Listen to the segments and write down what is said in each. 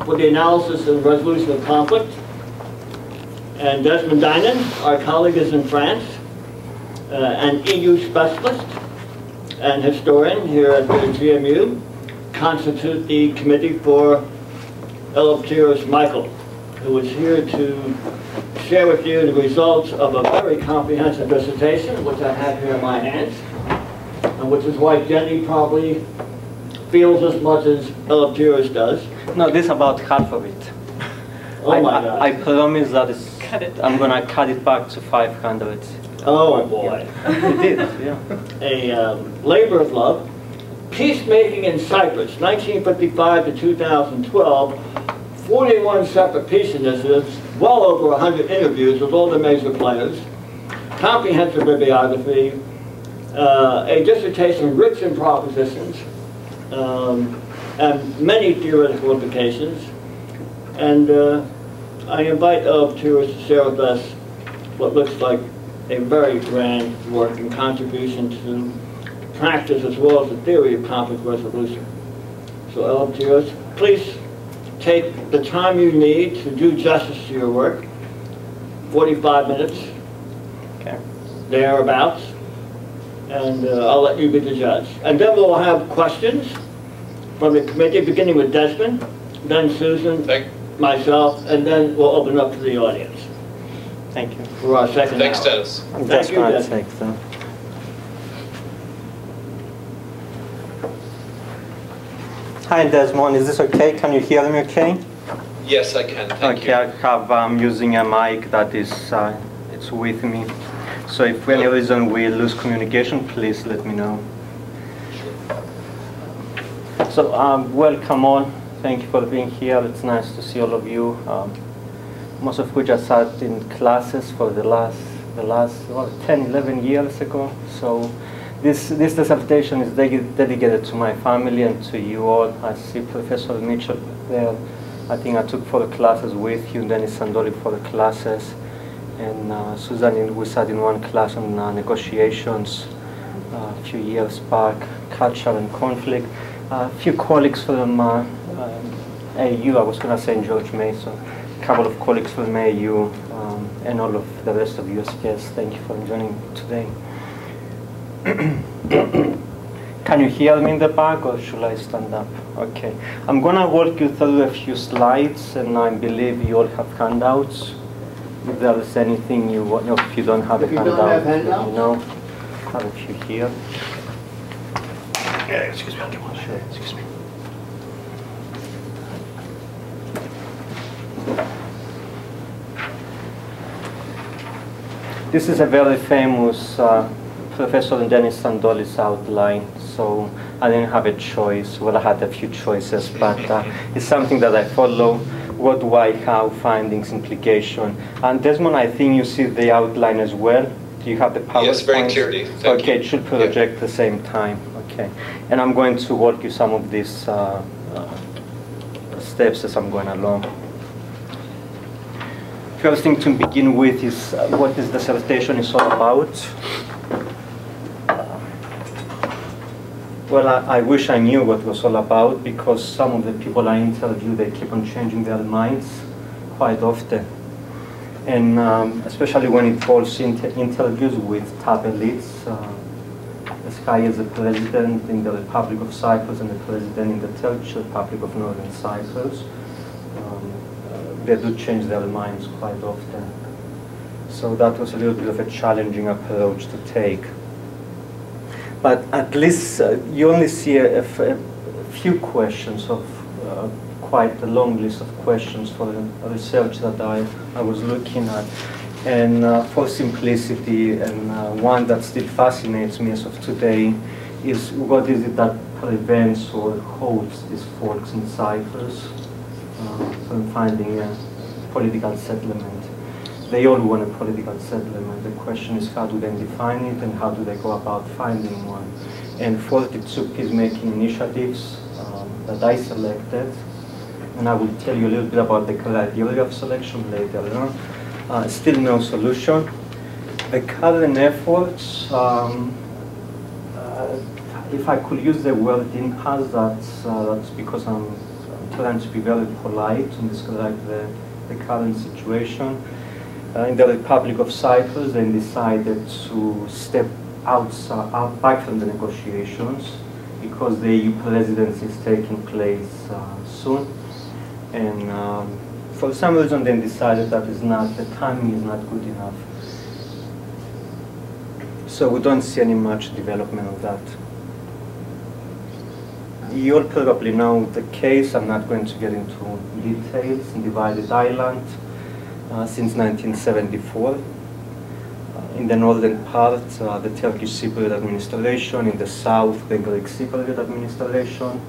for the analysis and resolution of conflict. And Desmond Dinan, our colleague, is in France, an EU specialist and historian here at the GMU, constitute the committee for Eleftherios Michael, who is here to share with you the results of a very comprehensive dissertation, which I have here in my hands, and which is why Jenny probably feels as much as Eleftherios does. No, this is about half of it. Oh my God. I promise that I'm going to cut it back to 500. Oh boy. You did, yeah. A labor of love. Peacemaking in Cyprus, 1955 to 2012, 41 separate peace initiatives, well over 100 interviews with all the major players, comprehensive bibliography, a dissertation rich in propositions, and many theoretical implications. And I invite Eleftherios to share with us what looks like a very grand work and contribution to practice as well as the theory of conflict resolution. So Eleftherios, please take the time you need to do justice to your work. 45 minutes, okay, thereabouts, and I'll let you be the judge. And then we'll have questions from the committee, beginning with Desmond, then Susan, myself, and then we'll open up to the audience. Thank you. For our second Thanks, hour. Dennis. I'm just going to take them. Hi Desmond, is this okay? Can you hear me okay? Yes, I can. Thank you. I'm using a mic that is it's with me. So if for any reason we lose communication, please let me know. So welcome all. Thank you for being here. It's nice to see all of you. Most of which I sat in classes for the last 10, 11 years ago. So this dissertation is dedicated to my family and to you all. I see Professor Mitchell there. I think I took 4 classes with you, and then Sandole for the classes. And Susan, we sat in one class on negotiations a few years back, culture and conflict. A few colleagues from AU, I was going to say George Mason, a couple of colleagues from AU, and all of the rest of you as guests. Thank you for joining today. Can you hear me in the back, or should I stand up? Okay. I'm going to walk you through a few slides, and I believe you all have handouts. If there is anything you want, if you don't have a handout, let me know. I have a few here. Yeah, excuse me, I'll get one. Sure. Excuse me. This is a very famous Professor Dennis Sandole's outline, so I didn't have a choice. Well, I had a few choices, but it's something that I follow. What, why, how, findings, implication. And Desmond, I think you see the outline as well. Do you have the PowerPoint? Yes, very clearly. Thank you. It should project at the same time. Okay. And I'm going to walk you some of these steps as I'm going along. First thing to begin with is what this dissertation is all about. Well, I wish I knew what it was all about, because some of the people I interview, they keep on changing their minds quite often. And especially when it involves interviews with top elites, as high as the president in the Republic of Cyprus and the president in the Turkish Republic of Northern Cyprus. They do change their minds quite often. So that was a little bit of a challenging approach to take. But at least you only see a few questions of quite a long list of questions for the research that I was looking at. And for simplicity, and one that still fascinates me as of today, is what is it that prevents or holds these folks in Cyprus from finding a political settlement. They all want a political settlement. The question is, how do they define it, and how do they go about finding one? And 42 peacemaking initiatives that I selected, and I will tell you a little bit about the criteria of selection later on. Still no solution. The current efforts, if I could use the word impasse, that's because I'm trying to be very polite and describe the current situation. In the Republic of Cyprus, they decided to step back from the negotiations because the EU presidency is taking place soon. And for some reason, they decided that the timing is not good enough. So we don't see any much development of that. You all probably know the case. I'm not going to get into details. In divided island since 1974. In the northern part, the Turkish Cypriot administration. In the south, the Greek Cypriot administration.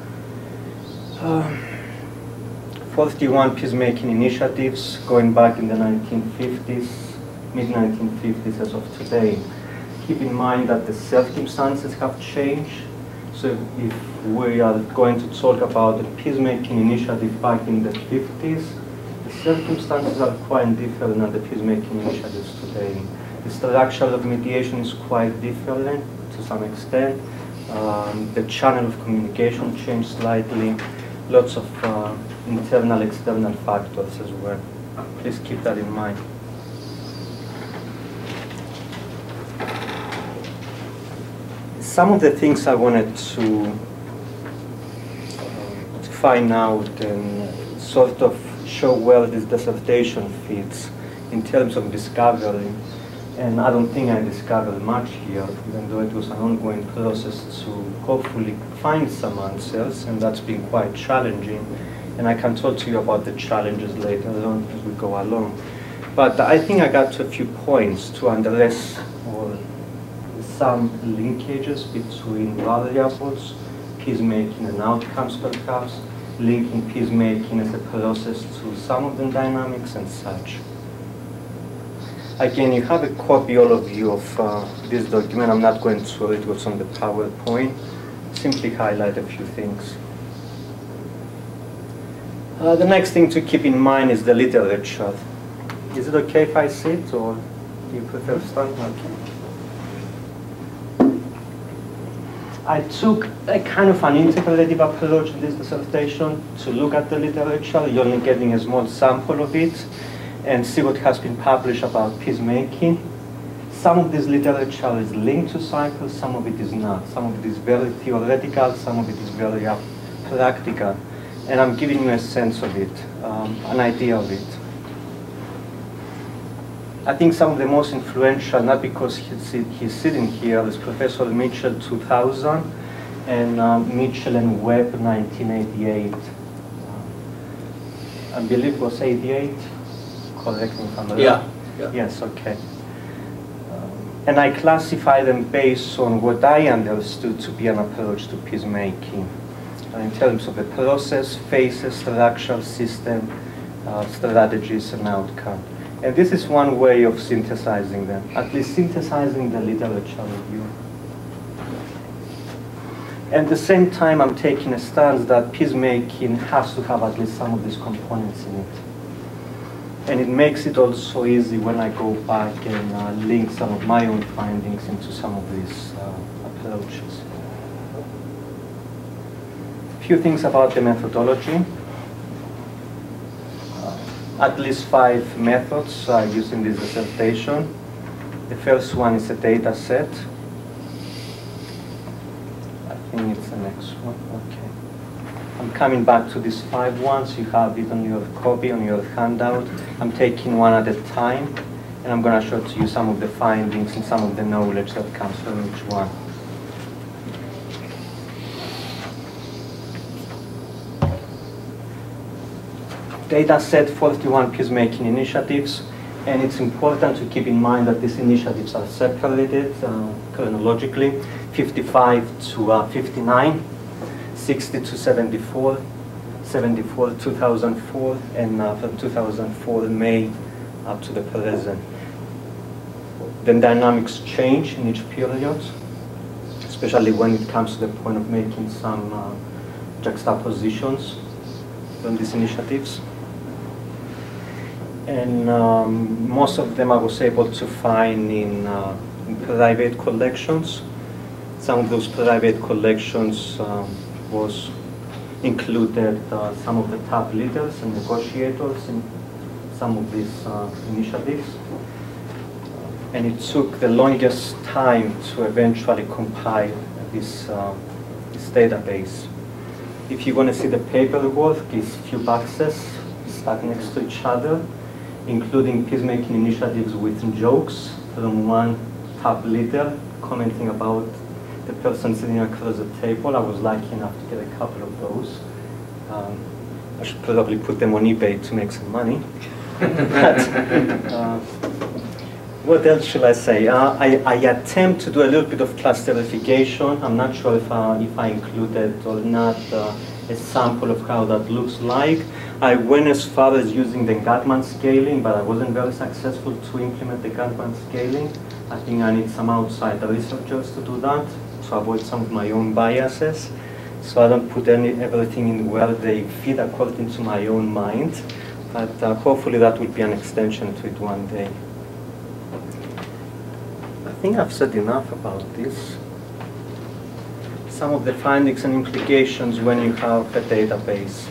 41 peacemaking initiatives going back in the 1950s, mid-1950s as of today. Keep in mind that the circumstances have changed. So if we are going to talk about the peacemaking initiative back in the 50s, the circumstances are quite different than the peacemaking initiatives today. The structure of mediation is quite different to some extent. The channel of communication changed slightly. Lots of internal, external factors as well. Please keep that in mind. Some of the things I wanted to find out and sort of show where this dissertation fits in terms of discovery. And I don't think I discovered much here, even though it was an ongoing process to hopefully find some answers, and that's been quite challenging. And I can talk to you about the challenges later on as we go along. But I think I got to a few points to address or some linkages between variables, peacemaking and outcomes perhaps, linking peacemaking as a process to some of the dynamics and such. Again, you have a copy, all of you, of this document. I'm not going to read what's on the PowerPoint. Simply highlight a few things. The next thing to keep in mind is the literature. Is it okay if I sit, or do you prefer to stand? Okay. I took a kind of an integrative approach in this dissertation to look at the literature. You're only getting a small sample of it, and see what has been published about peacemaking. Some of this literature is linked to Cyprus, some of it is not. Some of it is very theoretical, some of it is very practical. And I'm giving you a sense of it, an idea of it. I think some of the most influential, not because he's sitting here, is Professor Mitchell 2000 and Mitchell and Webb 1988. I believe it was 88. Correct me if I'm wrong. Yeah. Yes, okay. And I classify them based on what I understood to be an approach to peacemaking in terms of the process, phases, structure, system, strategies, and outcome. And this is one way of synthesizing them, at least synthesizing the literature review. At the same time, I'm taking a stance that peacemaking has to have at least some of these components in it. And it makes it also easy when I go back and link some of my own findings into some of these approaches. A few things about the methodology. At least 5 methods are used in this dissertation. The first one is a data set. I think it's the next one. Okay. I'm coming back to these 5 ones. You have it on your copy, on your handout. I'm taking one at a time, and I'm going to show to you some of the findings and some of the knowledge that comes from each one. Data set 41 peacemaking initiatives, and it's important to keep in mind that these initiatives are separated chronologically, 55 to 59, 60 to 74, 74 2004, and from 2004 May up to the present. The dynamics change in each period, especially when it comes to the point of making some juxtapositions on these initiatives. And most of them I was able to find in private collections. Some of those private collections was included some of the top leaders and negotiators in some of these initiatives. And it took the longest time to eventually compile this database. If you want to see the paperwork, it's a few boxes stuck next to each other, including peacemaking initiatives with jokes from one top leader commenting about the person sitting across the table. I was lucky enough to get a couple of those. I should probably put them on eBay to make some money. But, what else should I say? I attempt to do a little bit of classification. I'm not sure if I included or not a sample of how that looks like. I went as far as using the Gatman scaling, but I wasn't very successful to implement the Gatman scaling. I think I need some outside researchers to do that, to avoid some of my own biases. So I don't put everything in where they fit according to my own mind. But hopefully that will be an extension to it one day. I think I've said enough about this. Some of the findings and implications when you have a database.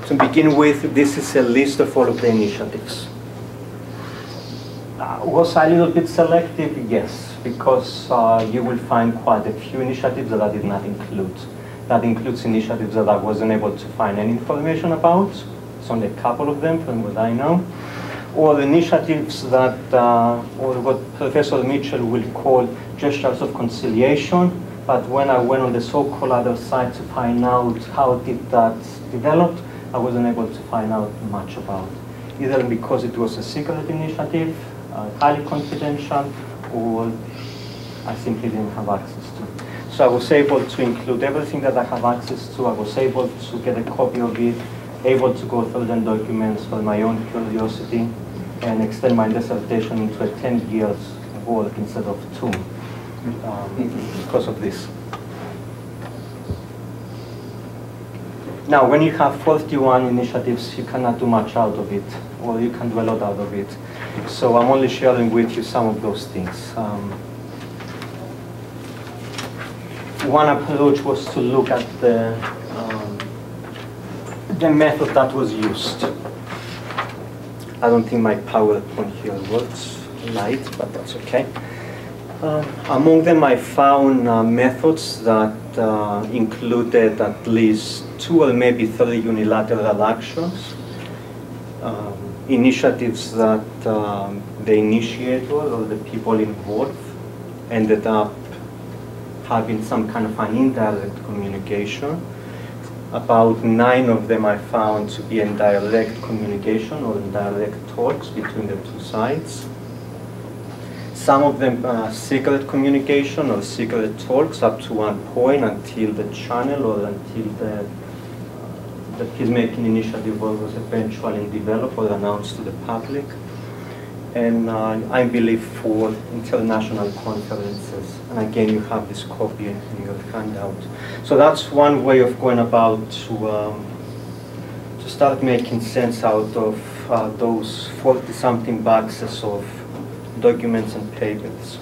To begin with, this is a list of all of the initiatives. Was I a little bit selective? Yes, because you will find quite a few initiatives that I did not include. That includes initiatives that I wasn't able to find any information about. It's only a couple of them from what I know. Or initiatives that, or what Professor Mitchell will call gestures of conciliation. But when I went on the so-called other side to find out how did that develop, I wasn't able to find out much about it. Either because it was a secret initiative, highly confidential, or I simply didn't have access to it. So I was able to include everything that I have access to. I was able to get a copy of it, able to go through the documents for my own curiosity, and extend my dissertation into a 10 years work instead of 2 because of this. Now, when you have 41 initiatives, you cannot do much out of it, or you can do a lot out of it. So I'm only sharing with you some of those things. One approach was to look at the method that was used. I don't think my PowerPoint here works light, but that's okay. Among them, I found methods that included at least 2 or maybe 3 unilateral actions, initiatives that the initiator or the people involved ended up having some kind of an indirect communication. About 9 of them I found to be in direct communication or indirect talks between the 2 sides. Some of them secret communication or secret talks up to one point until the channel or until the peacemaking initiative was eventually developed or announced to the public. And I believe 4 international conferences. And again, you have this copy in your handout. So that's one way of going about to start making sense out of those 40-something boxes of documents and papers.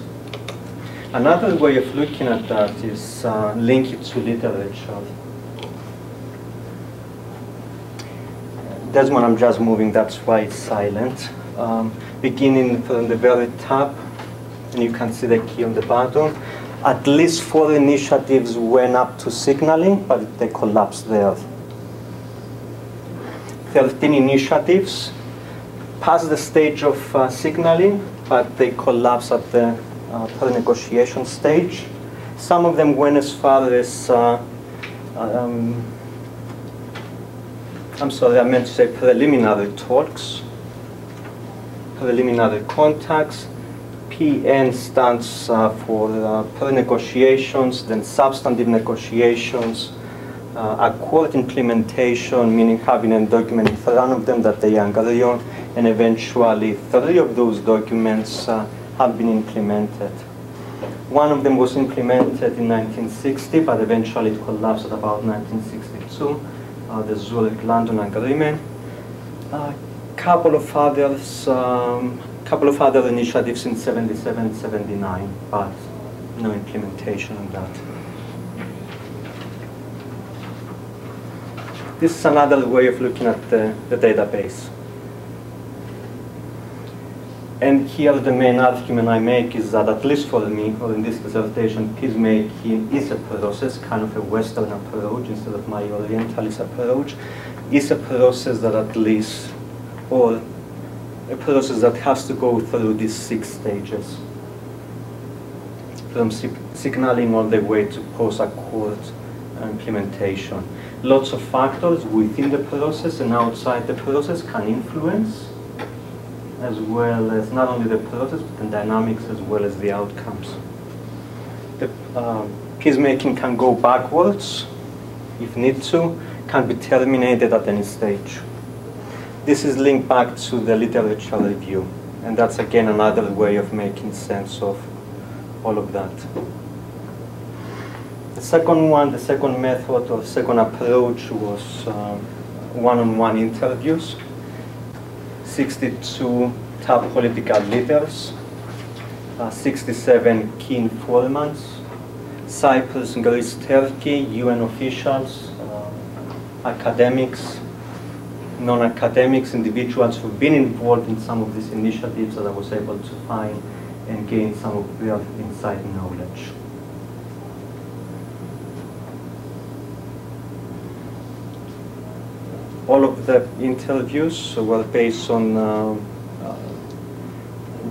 Another way of looking at that is link it to literature. That's when I'm just moving, that's why it's silent. Beginning from the very top, and you can see the key on the bottom. At least 4 initiatives went up to signaling, but they collapsed there. 13 initiatives passed the stage of signaling, but they collapsed at the pre-negotiation stage. Some of them went as far as, I'm sorry, I meant to say preliminary talks. Preliminary contacts. PN stands for pre-negotiations, then substantive negotiations, accord implementation, meaning having a document in front of them that they agree on, and eventually 3 of those documents have been implemented. One of them was implemented in 1960, but eventually it collapsed at about 1962, the Zurich-London Agreement. Couple of other initiatives in 77, 79, but no implementation of that. This is another way of looking at the database. And here the main argument I make is that, at least for me, or in this dissertation, peacemaking is a process, kind of a Western approach instead of my Orientalist approach, is a process that at least, or a process that has to go through these 6 stages, from signaling all the way to post-accord implementation. Lots of factors within the process and outside the process can influence, as well as not only the process, but the dynamics as well as the outcomes. The peacemaking can go backwards, if need to, can be terminated at any stage. This is linked back to the literature review, and that's again another way of making sense of all of that. The second one, the second method or second approach was one-on-one interviews. 62 top political leaders, 67 key informants, Cyprus, Greece, Turkey, UN officials, academics, non-academics, individuals who've been involved in some of these initiatives that I was able to find and gain some of their inside knowledge. All of the interviews were based on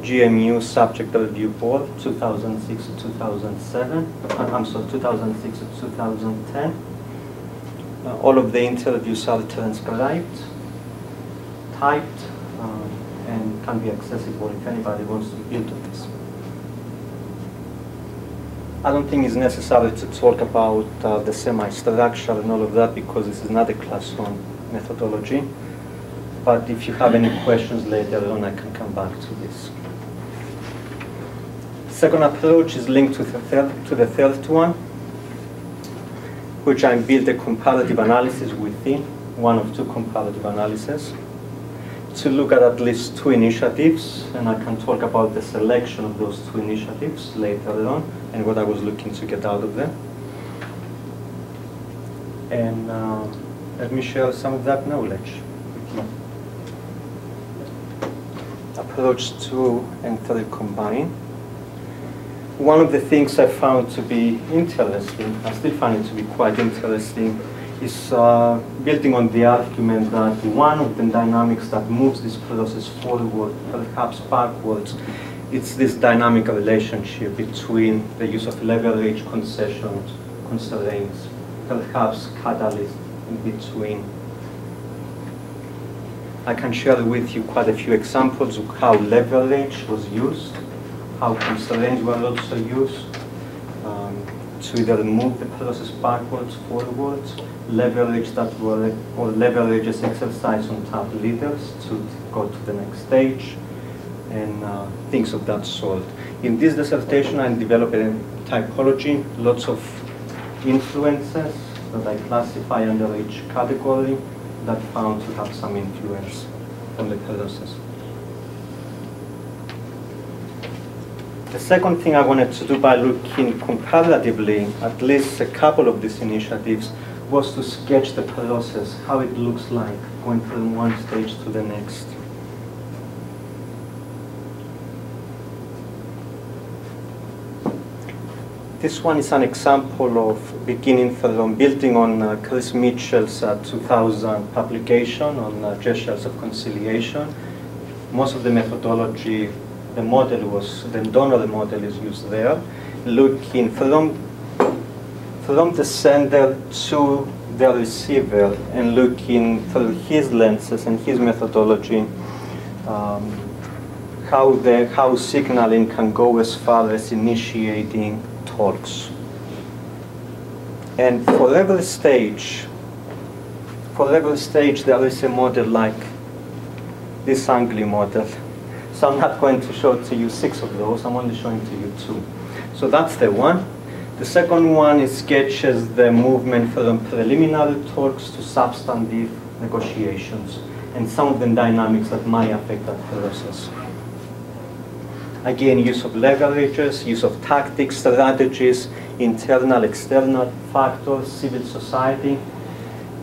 GMU Subject Review Board 2006 to 2007. I'm sorry, 2006 to 2010. All of the interviews are transcribed, typed, and can be accessible if anybody wants to build on this. I don't think it's necessary to talk about the semi-structure and all of that, because this is not a class on methodology. But if you have any questions later on, I can come back to this. Second approach is linked to the third one, which I built a comparative analysis within, one of 2 comparative analyses, to look at least 2 initiatives, and I can talk about the selection of those 2 initiatives later on and what I was looking to get out of them. And let me share some of that knowledge with you. Approach 2 and 3 combine. One of the things I found to be interesting, I still find it to be quite interesting, is building on the argument that one of the dynamics that moves this process forward, perhaps backwards, it's this dynamic relationship between the use of leverage, concessions, constraints, perhaps catalyst in between. I can share with you quite a few examples of how leverage was used, how constraints were also used to either move the process backwards, forwards, leverage that were, or leverages exercise on top leaders to go to the next stage, and things of that sort. In this dissertation, I developed a typology, lots of influences that I classify under each category that found to have some influence on the process. The second thing I wanted to do by looking comparatively at least a couple of these initiatives was to sketch the process, how it looks like going from one stage to the next. This one is an example of beginning from building on Chris Mitchell's 2000 publication on gestures of conciliation. Most of the methodology, the model was, the donor model is used there, looking from the sender to the receiver and looking through his lenses and his methodology, how signaling can go as far as initiating talks. And for every stage there is a model like this Angli model. So I'm not going to show to you 6 of those, I'm only showing to you 2. So that's the one. The second one is sketches the movement from preliminary talks to substantive negotiations and some of the dynamics that might affect that process. Again, use of leverages, use of tactics, strategies, internal, external factors, civil society,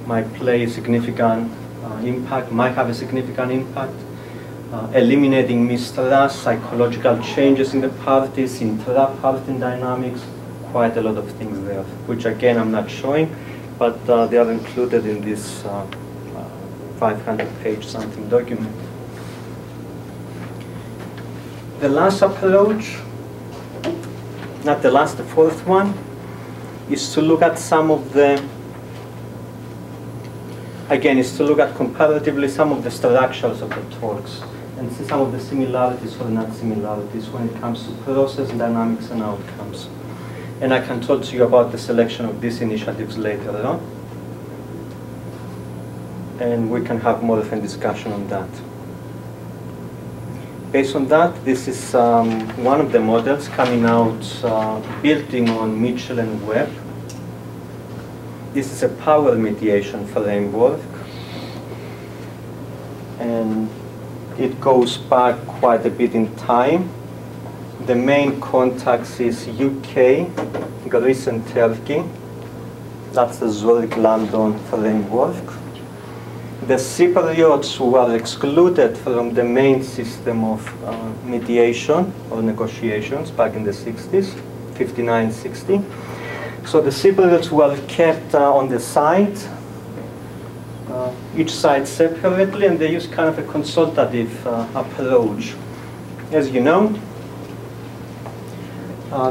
might play a significant impact, might have a significant impact. Eliminating mistrust, psychological changes in the parties, intra-party dynamics, quite a lot of things there, which again I'm not showing, but they are included in this 500-page something document. The last approach, not the last, the fourth one, is to look at some of the, again, is to look at comparatively some of the structures of the talks and see some of the similarities or not similarities when it comes to process, dynamics, and outcomes. And I can talk to you about the selection of these initiatives later on. And we can have more of a discussion on that. Based on that, this is one of the models coming out, building on Mitchell and Webb. This is a power mediation framework. And it goes back quite a bit in time. The main contacts is UK, Greece and Turkey. That's the Zurich-London framework. The Cypriots were excluded from the main system of mediation or negotiations back in the 60s, 59-60. So the Cypriots were kept on the side, each side separately, and they used kind of a consultative approach. As you know,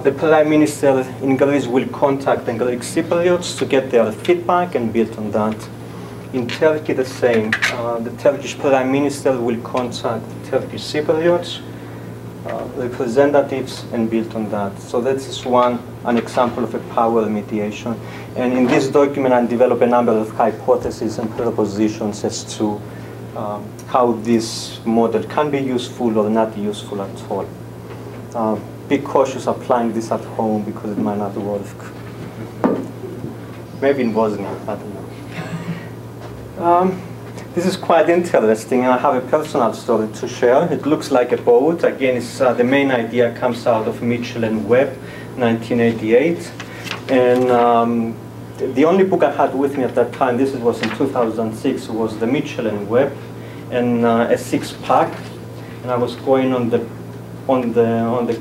the Prime Minister in Greece will contact the Greek Cypriots to get their feedback and build on that. In Turkey, the same. The Turkish Prime Minister will contact the Turkish Cypriots, representatives, and build on that. So this is an example of a power mediation. And in this document, I develop a number of hypotheses and propositions as to how this model can be useful or not useful at all. Be cautious applying this at home because it might not work. Maybe in Bosnia, I don't know. This is quite interesting, and I have a personal story to share. It looks like a boat. Again, the main idea comes out of Mitchell and Webb, 1988. And the only book I had with me at that time, this was in 2006, was the Mitchell and Webb, and a 6-pack. And I was going on the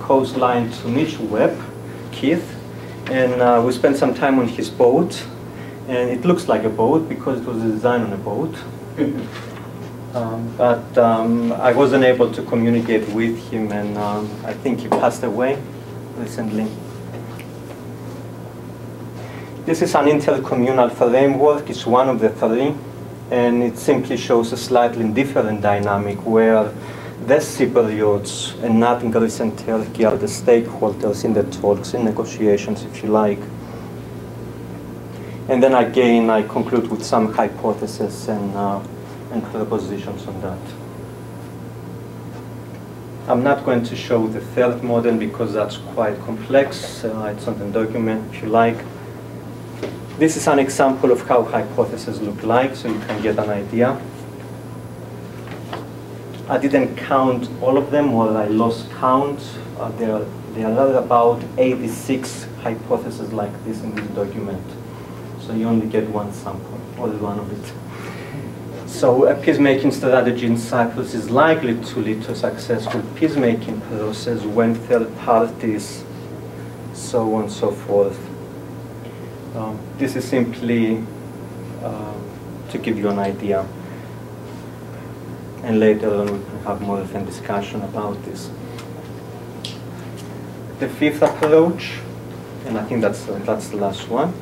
coastline to meet Webb, Keith, and we spent some time on his boat. And it looks like a boat because it was designed on a boat. But I wasn't able to communicate with him, and I think he passed away recently. This is an intercommunal framework. It's one of the 3, and it simply shows a slightly different dynamic where the Cypriots and not Greece and Turkey are the stakeholders in the talks, in negotiations, if you like. And then again, I conclude with some hypotheses and propositions on that. I'm not going to show the third model because that's quite complex. It's on the document, if you like. This is an example of how hypotheses look like, so you can get an idea. I didn't count all of them, or I lost count. There are about 86 hypotheses like this in this document. So you only get one sample, or one of it. So a peacemaking strategy in Cyprus is likely to lead to a successful peacemaking process when third parties, so on and so forth. This is simply to give you an idea. And later on we can have more of a discussion about this. The 5th approach, and I think that's the last one,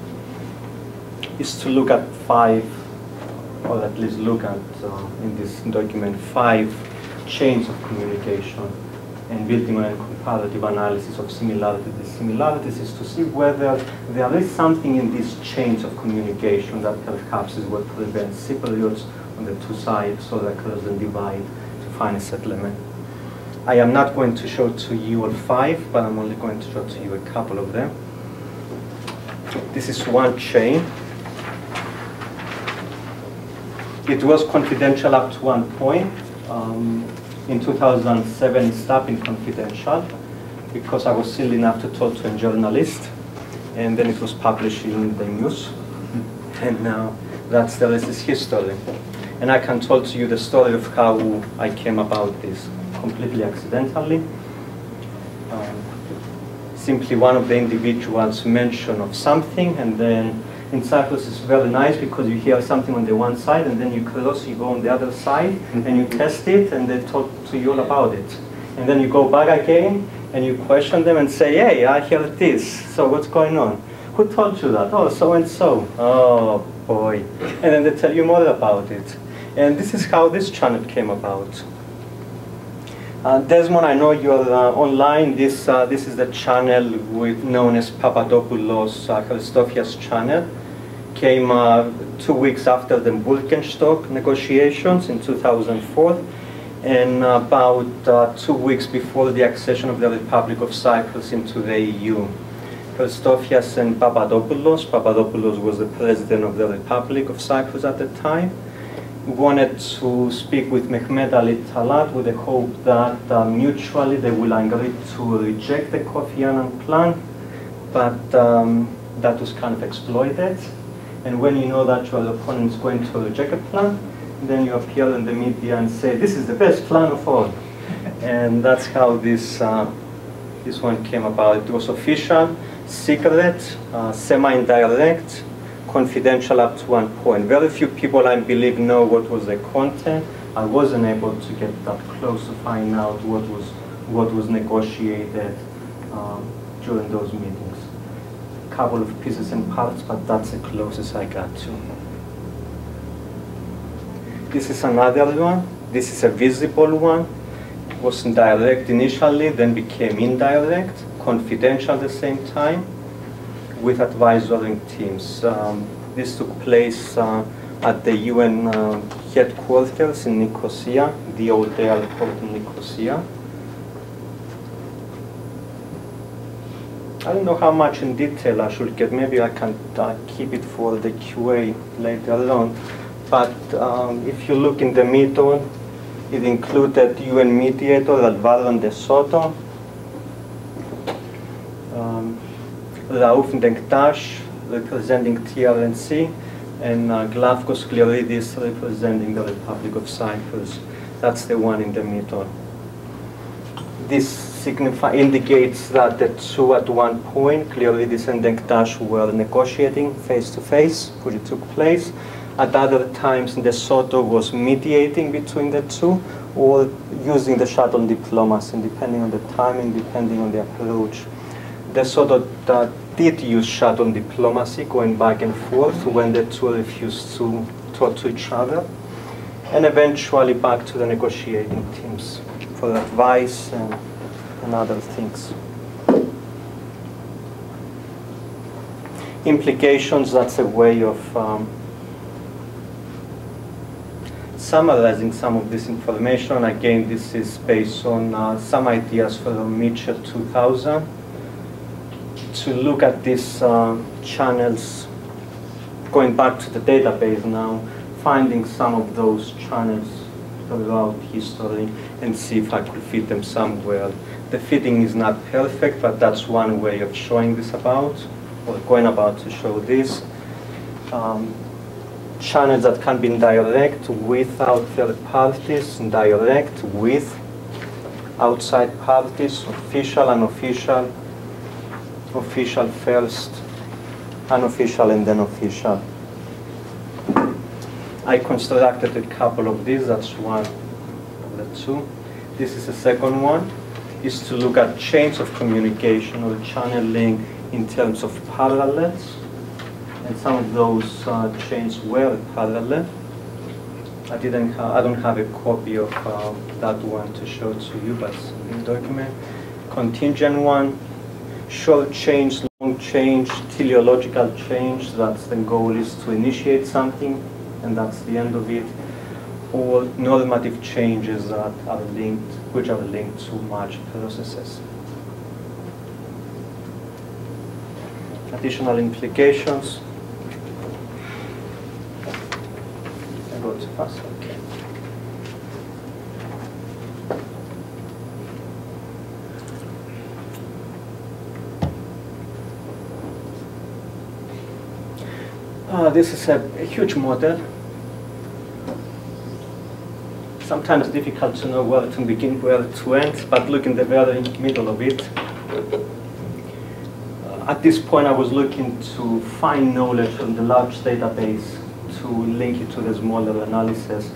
is to look at 5, or at least look at, in this document, 5 chains of communication, and building on a comparative analysis of similarities. The similarities is to see whether there is something in these chains of communication that perhaps is what prevents Cypriots on the 2 sides, or the cross and divide, to find a settlement. I am not going to show to you all 5, but I'm only going to show to you a couple of them. This is one chain. It was confidential up to one point. In 2007, it stopped being confidential because I was silly enough to talk to a journalist, and then it was published in the news. And That's the rest is history. And I can tell to you the story of how I came about this completely accidentally. Simply one of the individuals mentioned of something, and then in Cyprus it's very nice because you hear something on the one side and then you cross, you go on the other side and you test it and they talk to you all about it. And then you go back again and you question them and say, hey, I heard this, so what's going on? Who told you that? Oh, so and so. Oh boy. And then they tell you more about it. And this is how this channel came about. Desmond, I know you're online. This is the channel known as Papadopoulos Christofias channel. Came 2 weeks after the Bulkenstock negotiations in 2004, and about 2 weeks before the accession of the Republic of Cyprus into the EU. Christofias and Papadopoulos. Papadopoulos was the president of the Republic of Cyprus at the time. Wanted to speak with Mehmet Ali Talat with the hope that mutually they will agree to reject the Kofi Annan plan, but that was kind of exploited. And when you know that your opponent is going to reject a plan, then you appear in the media and say, this is the best plan of all. And that's how this one came about. It was official, secret, semi-indirect, confidential up to one point. Very few people, I believe, know what was the content. I wasn't able to get that close to find out what was negotiated during those meetings. A couple of pieces and parts, but that's the closest I got to. This is another one. This is a visible one. It was direct initially, then became indirect, confidential at the same time, with advisory teams. This took place at the UN headquarters in Nicosia, the old airport in Nicosia. I don't know how much in detail I should get. Maybe I can keep it for the QA later on. But if you look in the middle, it included UN mediator Alvaro de Soto, Rauf Denktash representing TRNC, and Glafkos Skleridis representing the Republic of Cyprus. That's the one in the middle. This indicates that the two at one point, Skleridis and Denktash, were negotiating face-to-face, which took place. At other times, De Soto was mediating between the two, or using the shuttle diplomacy, depending on the timing, depending on the approach. De Soto did use shuttle diplomacy, going back and forth when the two refused to talk to each other, and eventually back to the negotiating teams for advice and other things. Implications, that's a way of summarizing some of this information. Again, this is based on some ideas from Mitchell 2000. To look at these channels, going back to the database now, finding some of those channels throughout history and see if I could fit them somewhere. The fitting is not perfect, but that's one way of showing this about, or going about to show this. Channels that can be direct without third parties, direct with outside parties, official, unofficial, official first, unofficial, and then official. I constructed a couple of these. That's one of the two. This is the second one, is to look at chains of communication or channeling in terms of parallels. And some of those chains were parallel. I don't have a copy of that one to show to you, but it's in the document. Contingent one. Short change, long change, teleological change, that's the goal, is to initiate something, and that's the end of it. Or normative changes that are linked, which are linked to merge processes. Additional implications. I go too fast, okay. This is a huge model. Sometimes difficult to know where to begin, where to end, but look in the very middle of it. At this point, I was looking to find knowledge from the large database to link it to the smaller analysis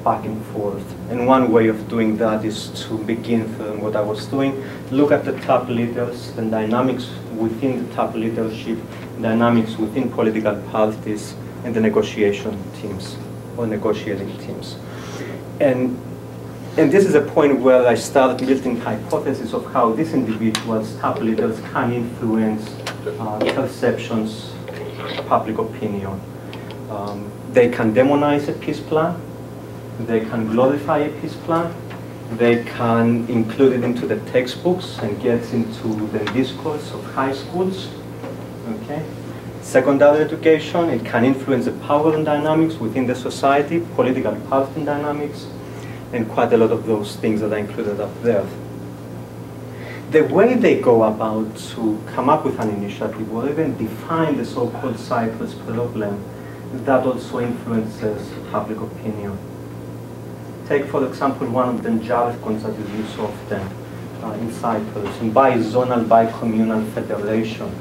back and forth. And one way of doing that is to begin from what I was doing, look at the top leaders, the dynamics within the top leadership, dynamics within political parties, and the negotiation teams, or negotiating teams. And this is a point where I started building hypotheses of how these individuals, top leaders, can influence perceptions, public opinion. They can demonize a peace plan. They can glorify a peace plan. They can include it into the textbooks and get into the discourse of high schools. Okay. Secondary education, it can influence the power and dynamics within the society, political party dynamics, and quite a lot of those things that are included up there. The way they go about to come up with an initiative or even define the so-called Cyprus problem, that also influences public opinion. Take, for example, one of the jargons that is used often in Cyprus, bi-zonal, bi-communal federation.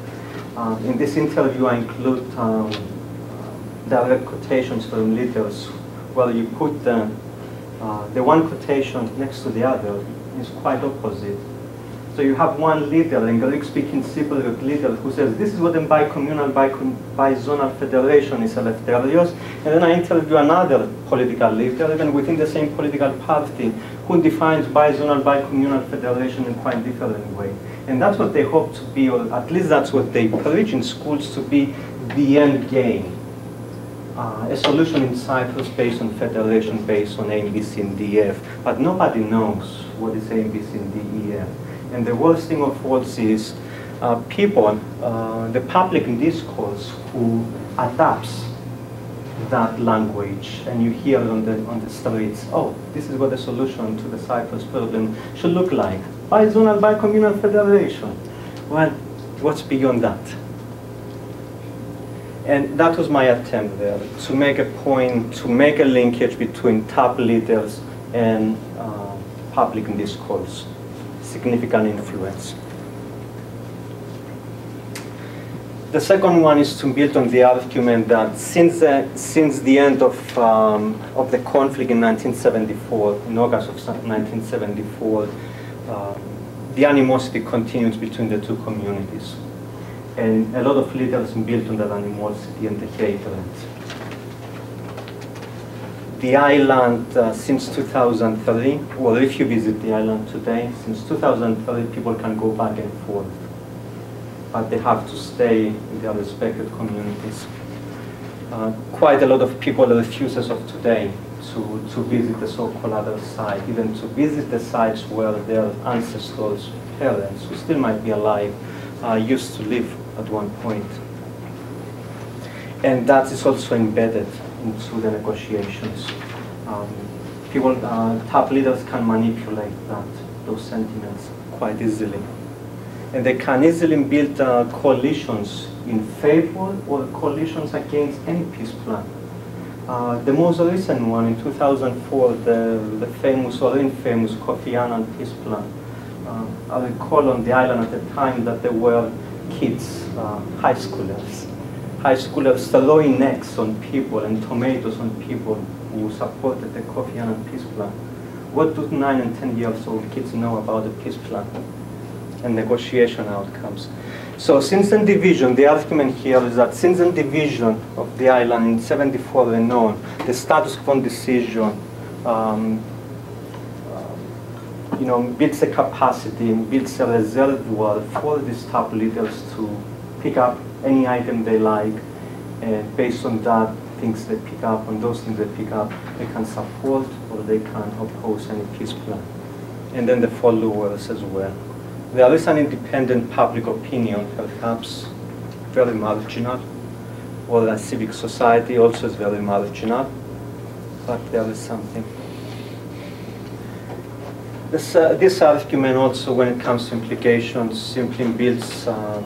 In this interview, I include direct quotations from leaders where you put the one quotation next to the other is quite opposite. So you have one leader, a Greek-speaking Cypriot leader, who says, this is what a bi-communal, bi-zonal federation is, Eleftherios. And then I interview another political leader, even within the same political party, who defines bi-zonal, bi-communal federation in quite a different way. And that's what they hope to be, or at least that's what they preach in schools to be the end game. A solution in Cyprus based on federation, based on A, B, C, and D, F. But nobody knows what is A, B, C, and D, E, F. And the worst thing of all is people, the public discourse who adapts that language, and you hear on the streets, oh, this is what the solution to the Cyprus problem should look like. Bi-zonal, bi-communal federation. Well, what's beyond that? And that was my attempt there, to make a point, to make a linkage between top leaders and public discourse, significant influence. The second one is to build on the argument that since the end of the conflict in 1974, in August of 1974, the animosity continues between the two communities. And a lot of leaders built on that animosity and the hatred. The island, since 2003, well, if you visit the island today, since 2003, people can go back and forth. But they have to stay in their respective communities. Quite a lot of people refuse as of today to visit the so-called other side, even to visit the sites where their ancestors, parents, who still might be alive, used to live at one point. And that is also embedded into the negotiations. People, top leaders can manipulate those sentiments quite easily. And they can easily build coalitions in favor or coalitions against any peace plan. The most recent one in 2004, the famous or infamous Kofi Annan peace plan. I recall on the island at the time that there were kids, high schoolers throwing eggs on people and tomatoes on people who supported the Kofi Annan peace plan. What do 9 and 10 years old kids know about the peace plan and negotiation outcomes? So since the division, the argument here is that since the division of the island in 74 and on, the status quo decision builds a capacity and builds a reservoir for these top leaders to pick up any item they like, and based on that, things they pick up, on those things they pick up, they can support or they can oppose any peace plan. And then the followers as well. There is an independent public opinion, perhaps very marginal, or a civic society also is very marginal, but there is something. This argument also, when it comes to implications, simply builds on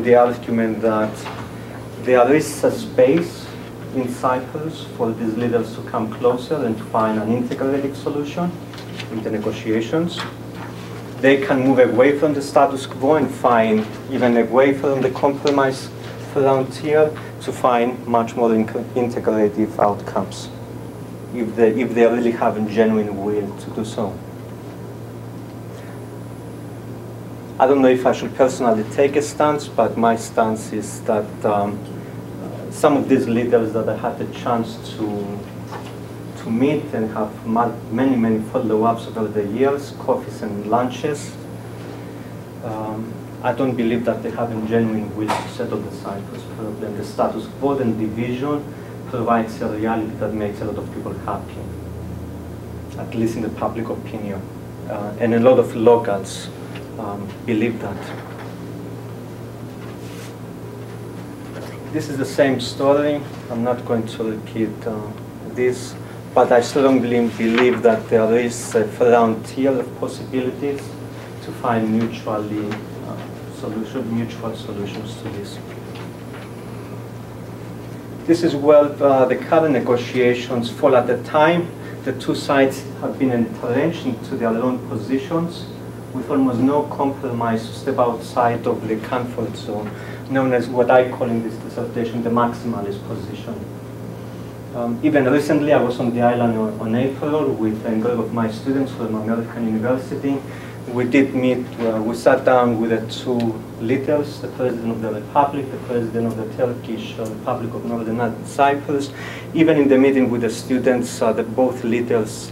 the argument that there is a space in Cyprus for these leaders to come closer and to find an integrated solution in the negotiations. They can move away from the status quo and find even away from the compromise frontier to find much more integrative outcomes if they really have a genuine will to do so. I don't know if I should personally take a stance, but my stance is that some of these leaders that I had the chance to meet and have many follow-ups over the years, coffees and lunches, I don't believe that they have a genuine will to settle the Cyprus problem. The status quo and division provides a reality that makes a lot of people happy, at least in the public opinion. And a lot of locals believe that. This is the same story. I'm not going to repeat this, but I strongly believe that there is a frontier of possibilities to find mutual solutions to this. This is where the current negotiations fall at the time. The two sides have been entrenched into their own positions with almost no compromise to step outside of the comfort zone, known as what I call in this dissertation the maximalist position. Even recently, I was on the island on April with a group of my students from American University. We did meet, we sat down with the two leaders, the President of the Republic, the President of the Turkish Republic of Northern Cyprus. Even in the meeting with the students, both leaders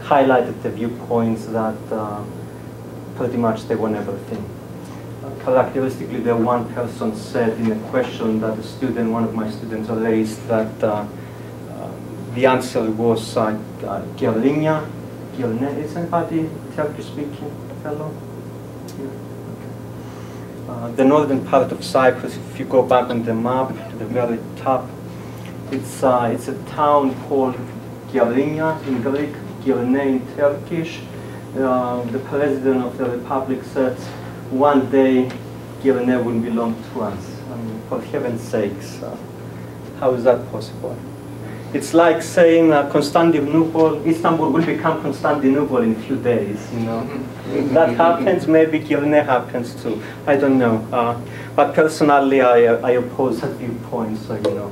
highlighted the viewpoints that pretty much they won everything. Characteristically, the one person said in a question that a student, one of my students raised, that the answer was Girlinia. Is anybody Turkish-speaking fellow? Yeah. Okay. The northern part of Cyprus, if you go back on the map to the very top, it's a town called Girlinia in Greek, Girne in Turkish. The President of the Republic said, one day Girne will belong to us. I mean, for heaven's sakes, how is that possible? It's like saying Istanbul will become Constantinople in a few days, you know. If that happens, maybe Girne happens too. I don't know. But personally, I oppose that viewpoint, so you know.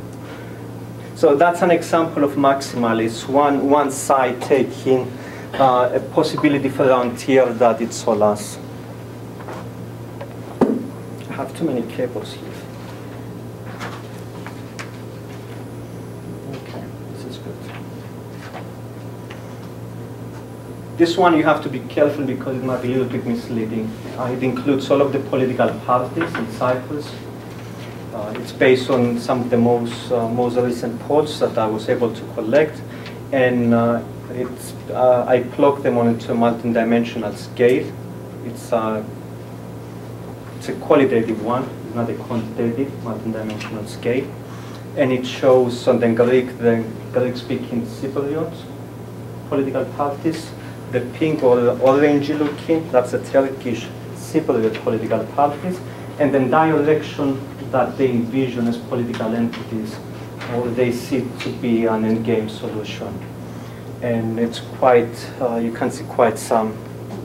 So that's an example of maximalists, one side taking a possibility frontier that it's all us. I have too many cables here. Okay, this is good. This one you have to be careful because it might be a little bit misleading. It includes all of the political parties in Cyprus. It's based on some of the most recent polls that I was able to collect, and I plugged them onto a multi-dimensional scale. It's a qualitative one, it's not a quantitative multi-dimensional scale, and it shows on the Greek-speaking Cypriot political parties. The pink or the orange looking, that's the Turkish Cypriot political parties, and the direction that they envision as political entities, or they see to be an endgame solution. And it's quite, you can see quite some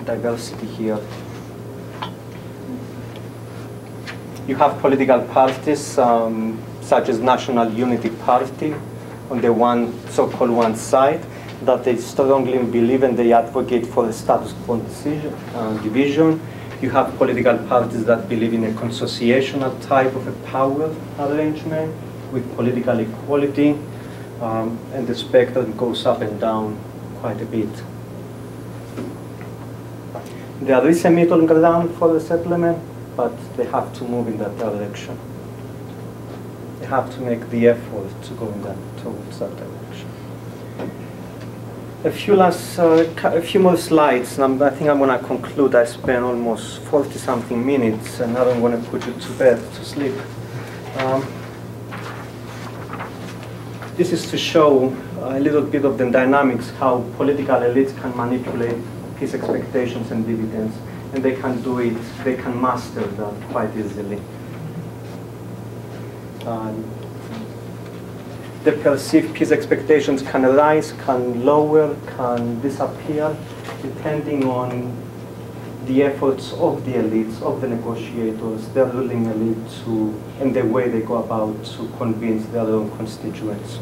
diversity here. You have political parties such as National Unity Party on the so-called one side, that they strongly believe and they advocate for the status quo division. You have political parties that believe in a consociational type of a power arrangement with political equality, and the spectrum goes up and down quite a bit. There is a middle ground for the settlement, but they have to move in that direction. They have to make the effort to go towards that direction. A few more slides, and I think I'm going to conclude. I spent almost 40-something minutes, and I don't want to put you to bed to sleep. This is to show a little bit of the dynamics, how political elites can manipulate peace expectations and dividends, and they can do it, they can master that quite easily. The perceived peace expectations can rise, can lower, can disappear, depending on the efforts of the elites, of the negotiators, their ruling elite, and the way they go about to convince their own constituents.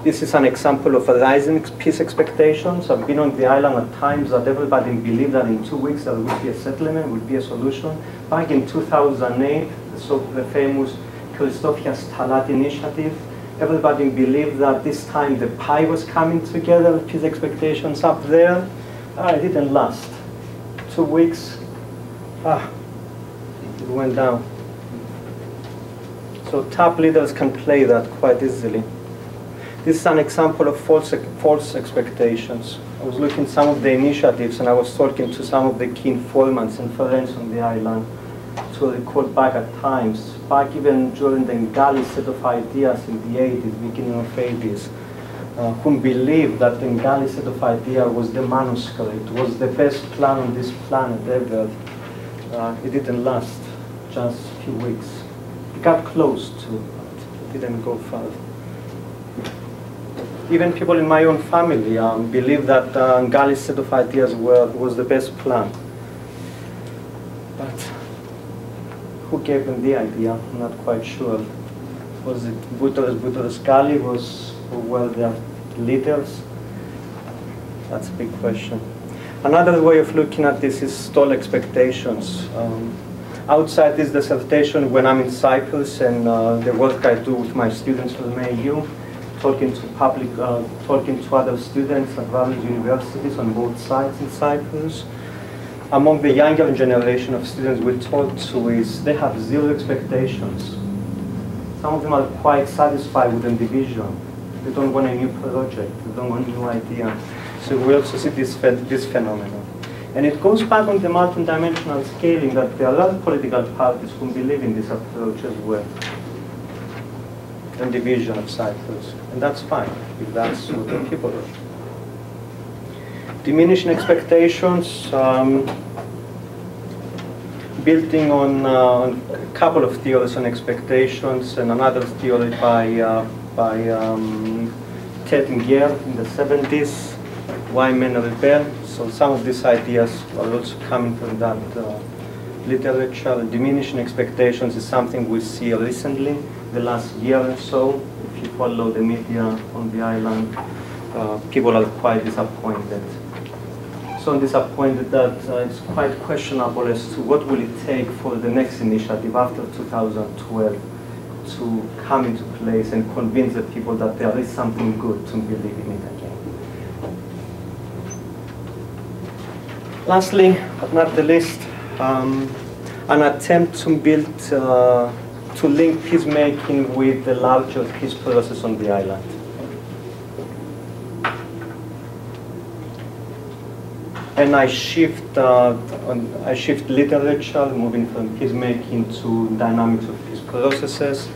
This is an example of a rising peace expectations. I've been on the island at times that everybody believed that in 2 weeks there would be a settlement, would be a solution. Back in 2008, the famous Christofias Talat initiative, everybody believed that this time the pie was coming together, peace expectations up there. It didn't last. 2 weeks, it went down. So top leaders can play that quite easily. This is an example of false expectations. I was looking at some of the initiatives and I was talking to some of the key informants and friends on the island to recall back at times, back even during the Ngali set of ideas in the 80s, beginning of 80s, who believed that the Ngali set of idea was the manuscript, was the best plan on this planet ever. It didn't last, just a few weeks. It got close to, but it didn't go far. Even people in my own family believe that Ngali's set of ideas was the best plan. But who gave them the idea? I'm not quite sure. Was it Boutros Ghali? Were their leaders? That's a big question. Another way of looking at this is stall expectations. Outside this dissertation, when I'm in Cyprus and the work I do with my students from AU, talking to other students at various universities on both sides in Cyprus. Among the younger generation of students we talk to is they have zero expectations. Some of them are quite satisfied with the division. They don't want a new project, they don't want a new idea. So we also see this phenomenon. And it goes back on the multi-dimensional scaling that there are political parties who believe in this approach as well. And division of Cyprus. And that's fine, if that's what the people are. Diminishing expectations, building on a couple of theories on expectations, and another theory by Ted and Geer in the 70s, Why Men Rebel. So some of these ideas are also coming from that literature. Diminishing expectations is something we see recently, the last year or so. If you follow the media on the island, people are quite disappointed. So disappointed that it's quite questionable as to what will it take for the next initiative after 2012 to come into place and convince the people that there is something good to believe in it again. Lastly, but not the least, an attempt to build, to link peacemaking with the larger peace process on the island. And I shift literature, moving from peacemaking to dynamics of peace processes,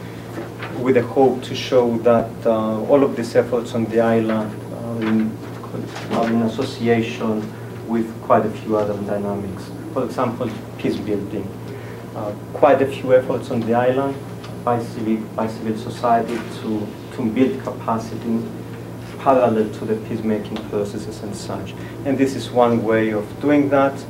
with the hope to show that all of these efforts on the island are in association with quite a few other dynamics. For example, peacebuilding. Quite a few efforts on the island by civil society to build capacity parallel to the peacemaking processes and such. And this is one way of doing that.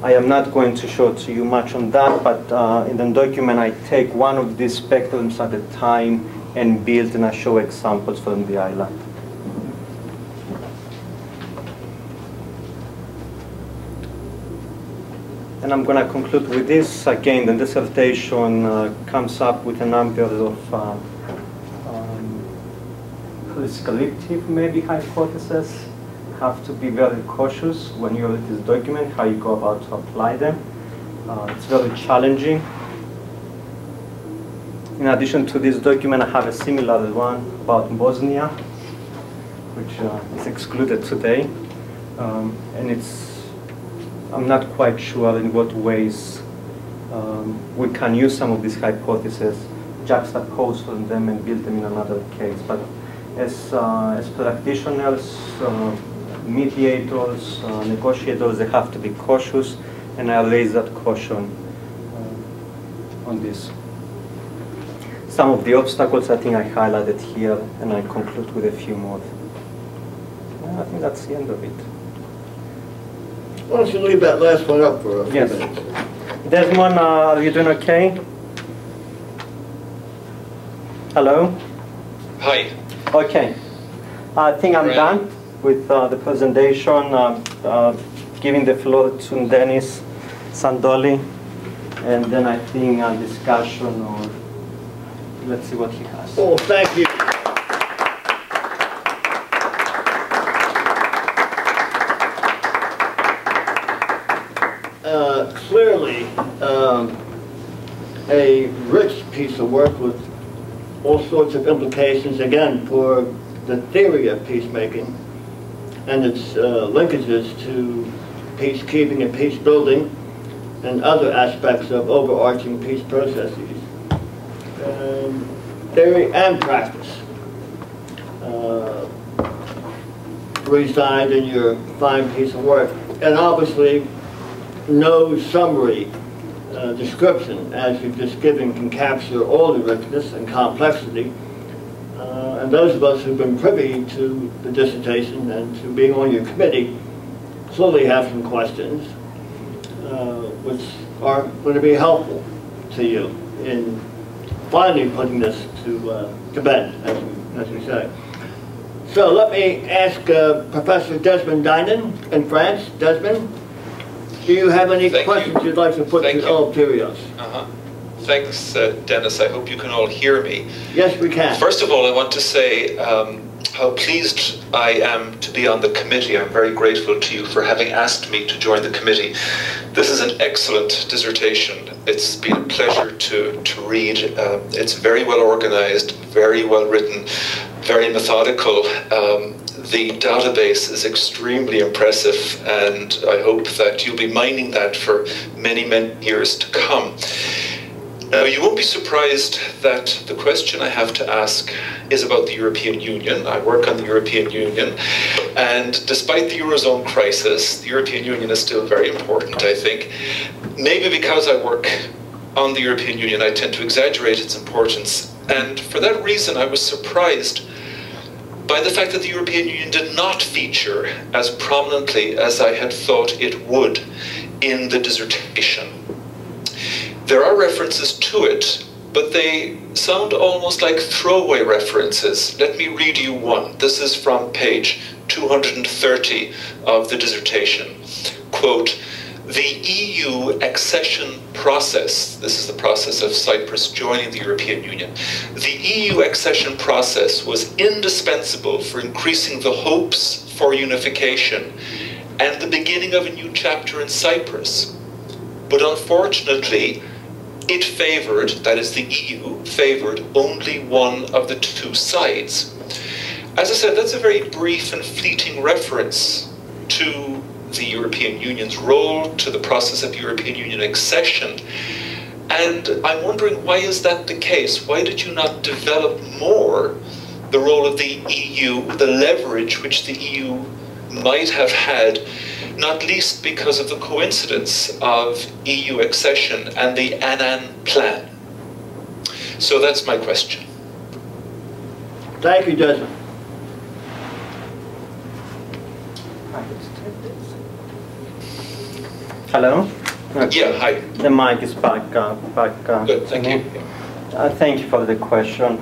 I am not going to show to you much on that, but in the document I take one of these spectrums at a time and build, and I show examples from the island. And I'm going to conclude with this. Again, the dissertation comes up with a number of prescriptive, maybe, hypotheses. You have to be very cautious when you read this document, how you go about to apply them. It's very challenging. In addition to this document, I have a similar one about Bosnia, which is excluded today. And I'm not quite sure in what ways we can use some of these hypotheses, juxtapose from them and build them in another case. But as practitioners, mediators, negotiators, they have to be cautious, and I raise that caution on this. some of the obstacles I think I highlighted here, and I conclude with a few more. I think that's the end of it. Why don't you leave that last one up for a few Yes. minutes? Desmond, are you doing okay? Hello? Hi. Okay. I think I'm Right. done with the presentation, giving the floor to Dennis Sandole, and then I think a discussion, or let's see what he has. Oh, thank you. Clearly, a rich piece of work with all sorts of implications, again, for the theory of peacemaking and its linkages to peacekeeping and peace building and other aspects of overarching peace processes, theory and practice reside in your fine piece of work. And obviously, no summary description, as you've just given, can capture all the richness and complexity. And those of us who've been privy to the dissertation and to being on your committee clearly have some questions, which are going to be helpful to you in finally putting this to bed, as we say. So let me ask Professor Desmond Dinan in France. Desmond, do you have any questions you'd like to put to Eleftherios? Thanks, Dennis. I hope you can all hear me. Yes, we can. First of all, I want to say how pleased I am to be on the committee. I'm very grateful to you for having asked me to join the committee. This is an excellent dissertation. It's been a pleasure to read. It's very well organized, very well written, very methodical. The database is extremely impressive, and I hope that you'll be mining that for many, many years to come. Now, you won't be surprised that the question I have to ask is about the European Union. I work on the European Union, and despite the Eurozone crisis, the European Union is still very important, I think. Maybe because I work on the European Union, I tend to exaggerate its importance, and for that reason, I was surprised by the fact that the European Union did not feature as prominently as I had thought it would in the dissertation. There are references to it, but they sound almost like throwaway references. Let me read you one. This is from page 230 of the dissertation. Quote, "The EU accession process," this is the process of Cyprus joining the European Union, "the EU accession process was indispensable for increasing the hopes for unification and the beginning of a new chapter in Cyprus. But unfortunately, it favored, that is the EU, favored only one of the two sides." As I said, that's a very brief and fleeting reference to the European Union's role, to the process of European Union accession. And I'm wondering, why is that the case? Why did you not develop more the role of the EU, the leverage which the EU might have had, not least because of the coincidence of EU accession and the Annan Plan? So that's my question. Thank you, Desmond. Hello? Okay. Yeah, hi. The mic is back. Good, thank you. Thank you for the question.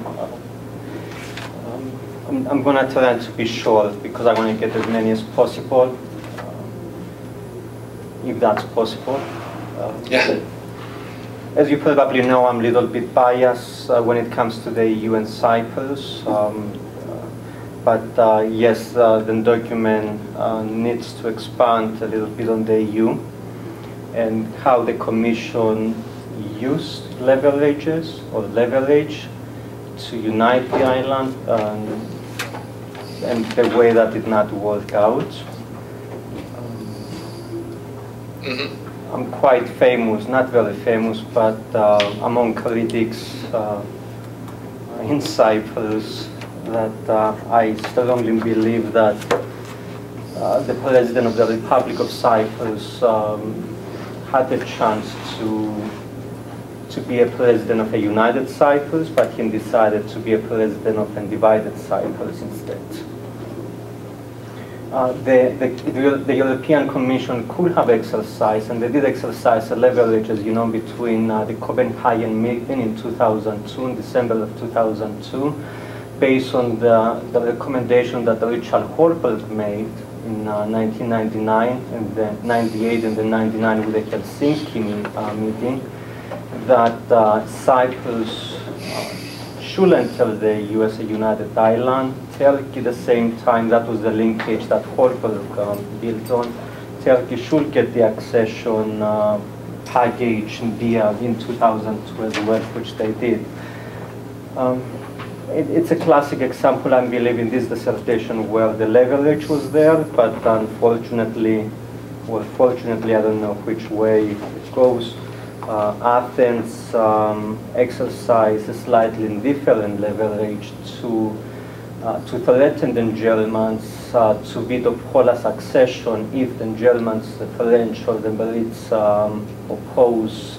I'm going to try to be short because I want to get as many as possible, if that's possible. Yeah. As you probably know, I'm a little bit biased when it comes to the EU and Cyprus. But yes, the document needs to expand a little bit on the EU and how the Commission used leverages or leverage to unite the island, and the way that did not work out. I'm quite famous, not very famous, but among critics in Cyprus, that I strongly believe that the President of the Republic of Cyprus had the chance to to be a president of a united Cyprus, but he decided to be a president of a divided Cyprus instead. The European Commission could have exercised, and they did exercise a leverage, as you know, between the Copenhagen meeting in 2002, in December of 2002, based on the recommendation that Richard Holberg made in 1999 and then 98 and then 99 with the Helsinki meeting, that Cyprus should enter the USA United Island. Turkey, at the same time, that was the linkage that Holberg built on. Turkey should get the accession package deal in 2002 as well, which they did. It's a classic example, I believe, in this dissertation where the leverage was there, but unfortunately, or fortunately, I don't know which way it goes. Athens exercised a slightly different leverage to threaten the Germans to veto Poland's accession if the Germans, the French, or the Brits oppose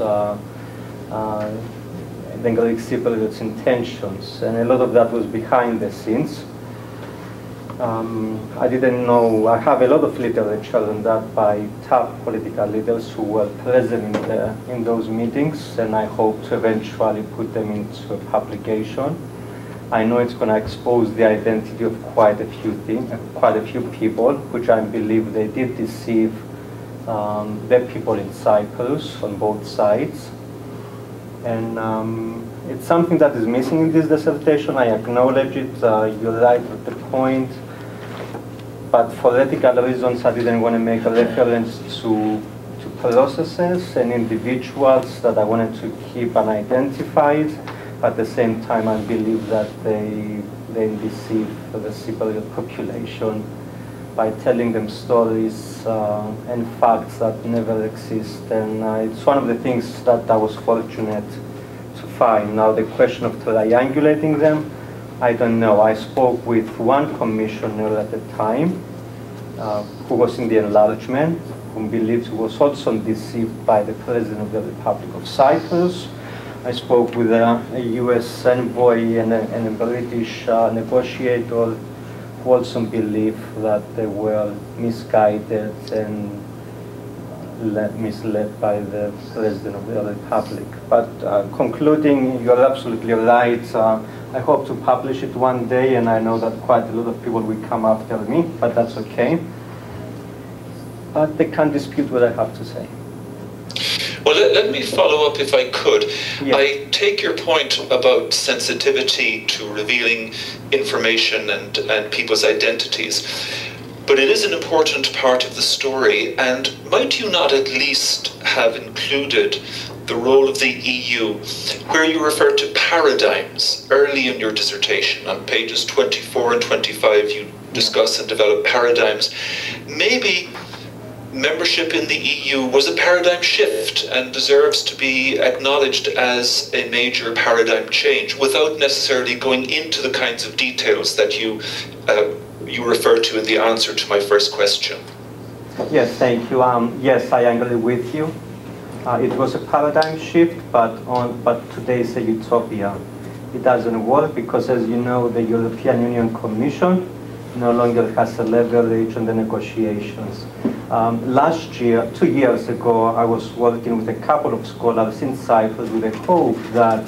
the Greek Cypriots' intentions, and a lot of that was behind the scenes. I didn't know, I have a lot of literature on that by top political leaders who were present in those meetings, and I hope to eventually put them into a publication. I know it's going to expose the identity of quite a few people, which I believe they did deceive the people in Cyprus on both sides. And it's something that is missing in this dissertation. I acknowledge it. You're right at the point. But for ethical reasons, I didn't want to make a reference to processes and individuals that I wanted to keep unidentified. At the same time, I believe that they deceive the Cypriot population by telling them stories and facts that never exist. And it's one of the things that I was fortunate to find. Now, the question of triangulating them, I don't know. I spoke with one commissioner at the time who was in the enlargement, who believed he was also deceived by the President of the Republic of Cyprus. I spoke with a US envoy and a British negotiator who also believed that they were misguided and misled by the President of the Republic. But concluding, you're absolutely right. I hope to publish it one day, and I know that quite a lot of people will come after me, but that's okay. But they can't dispute what I have to say. Well, let me follow up if I could. Yeah. I take your point about sensitivity to revealing information and people's identities, but it is an important part of the story, and might you not at least have included the role of the EU, where you refer to paradigms early in your dissertation? On pages 24 and 25, you discuss and develop paradigms. Maybe membership in the EU was a paradigm shift and deserves to be acknowledged as a major paradigm change without necessarily going into the kinds of details that you refer to in the answer to my first question. Yes, thank you. Yes, I agree with you. It was a paradigm shift, but today is a utopia. It doesn't work because, as you know, the European Union Commission no longer has a leverage on the negotiations. Last year, 2 years ago, I was working with a couple of scholars in Cyprus with the hope that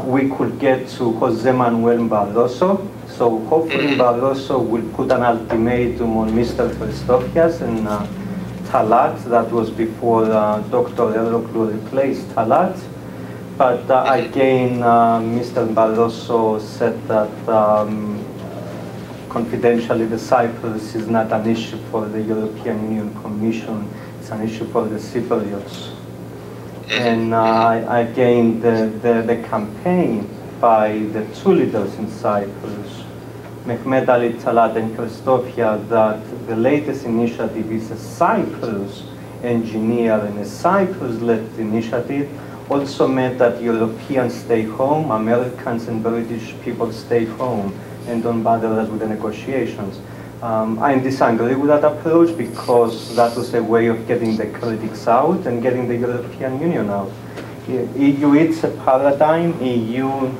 we could get to Jose Manuel Barroso. So hopefully Barroso will put an ultimatum on Mr. Eleftherios and Talat. That was before Dr. Eroglu replaced Talat. But again, Mr. Barroso said that confidentially, the Cyprus is not an issue for the European Union Commission, it's an issue for the Cypriots. And again, the campaign by the two leaders in Cyprus, Mehmet Ali Talat and Christofia, that the latest initiative is a Cyprus engineer and a Cyprus-led initiative, also meant that Europeans stay home, Americans and British people stay home and don't bother us with the negotiations. I disagree with that approach because that was a way of getting the critics out and getting the European Union out. EU is a paradigm. EU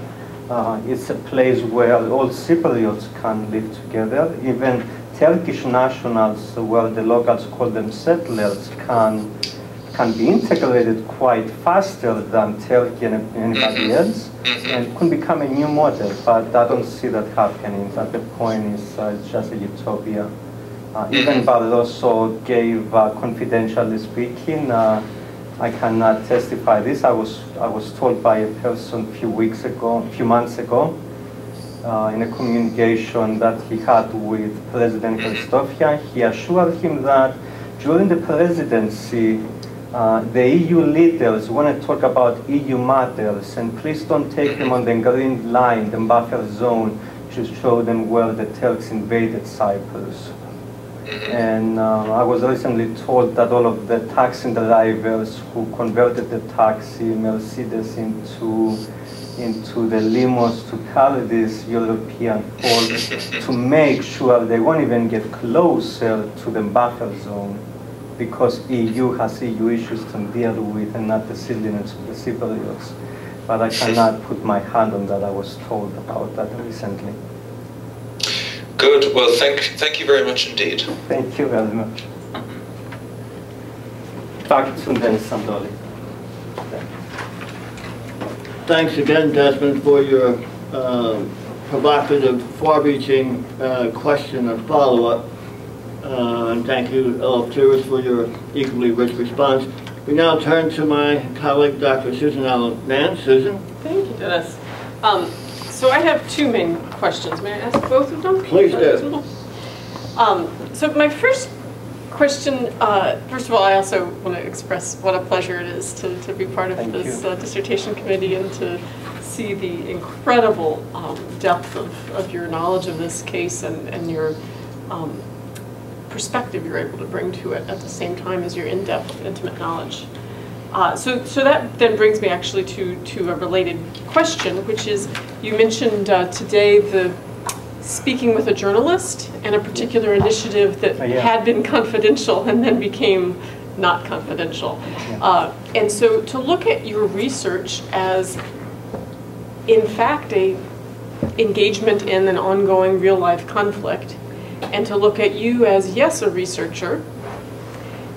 is a place where all Cypriots can live together. Even Turkish nationals, where the locals call them settlers, can be integrated quite faster than Turkey and anybody else, and could become a new model. But I don't see that happening. At the point, it's just a utopia. Even Barroso gave, confidentially speaking, I cannot testify this. I was told by a person a few months ago, in a communication that he had with President Christofian. He assured him that during the presidency, the EU leaders want to talk about EU matters, and please don't take them on the green line, the buffer zone, to show them where the Turks invaded Cyprus. And I was recently told that all of the taxi drivers who converted the taxi Mercedes into the limos to carry these European folks to make sure they won't even get closer to the buffer zone, because EU has EU issues to deal with and not the citizens of the Cypriots. But I cannot put my hand on that. I was told about that recently. Good. Well, thank you very much indeed. Thank you very much. Back to the Sandole. Thanks again, Desmond, for your provocative, far-reaching question and follow-up. And thank you, Eleftherios, for your equally rich response. We now turn to my colleague, Dr. Susan Allen Nance. Susan? Thank you, Dennis. So I have two main questions. May I ask both of them? Please do. So my first question, first of all, I also want to express what a pleasure it is to be part of this dissertation committee and to see the incredible depth of your knowledge of this case and your perspective you're able to bring to it at the same time as your in-depth, intimate knowledge. So that then brings me actually to a related question, which is, you mentioned today the speaking with a journalist and a particular initiative that had been confidential and then became not confidential. And so to look at your research as, in fact, a engagement in an ongoing real-life conflict, and to look at you as, yes, a researcher,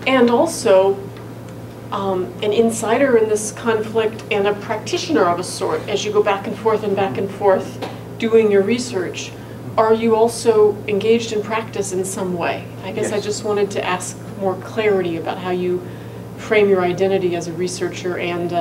and also an insider in this conflict and a practitioner of a sort, as you go back and forth doing your research, are you also engaged in practice in some way? I guess I just wanted to ask more clarity about how you frame your identity as a researcher, and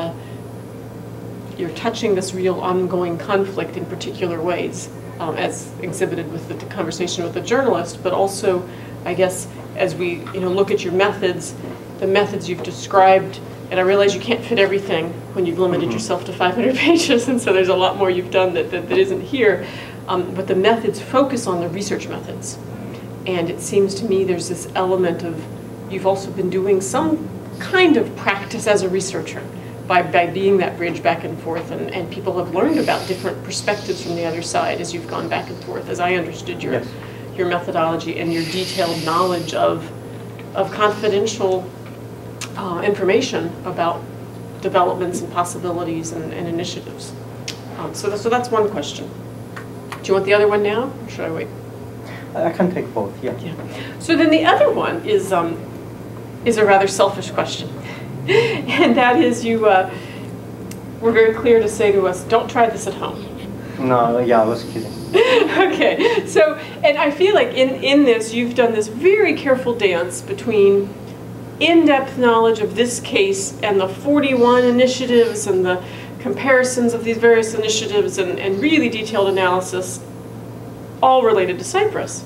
you're touching this real ongoing conflict in particular ways, as exhibited with the conversation with the journalist, but also, I guess, as we look at your methods, the methods you've described, and I realize you can't fit everything when you've limited yourself to 500 pages, and so there's a lot more you've done that isn't here, but the methods focus on the research methods. And it seems to me there's this element of, you've also been doing some kind of practice as a researcher by being that bridge back and forth, and people have learned about different perspectives from the other side as you've gone back and forth, as I understood your methodology and your detailed knowledge of confidential information about developments and possibilities and initiatives. So that's one question. Do you want the other one now, or should I wait? I can take both, yeah. So then the other one is a rather selfish question. And that is, you were very clear to say to us, don't try this at home. No, I was kidding. Okay, so, and I feel like in this, you've done this very careful dance between in-depth knowledge of this case and the 41 initiatives and the comparisons of these various initiatives and really detailed analysis, all related to Cyprus.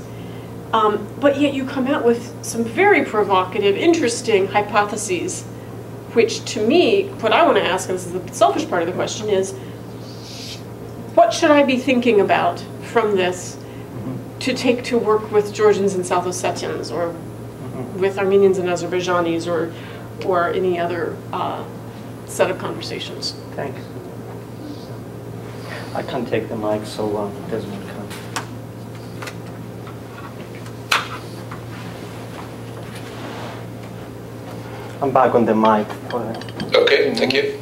But yet you come out with some very provocative, interesting hypotheses, which to me, what I want to ask, and this is the selfish part of the question, is what should I be thinking about from this to take to work with Georgians and South Ossetians, or with Armenians and Azerbaijanis, or any other set of conversations? Thanks. I can't take the mic, so Desmond can. I'm back on the mic. Okay, thank you.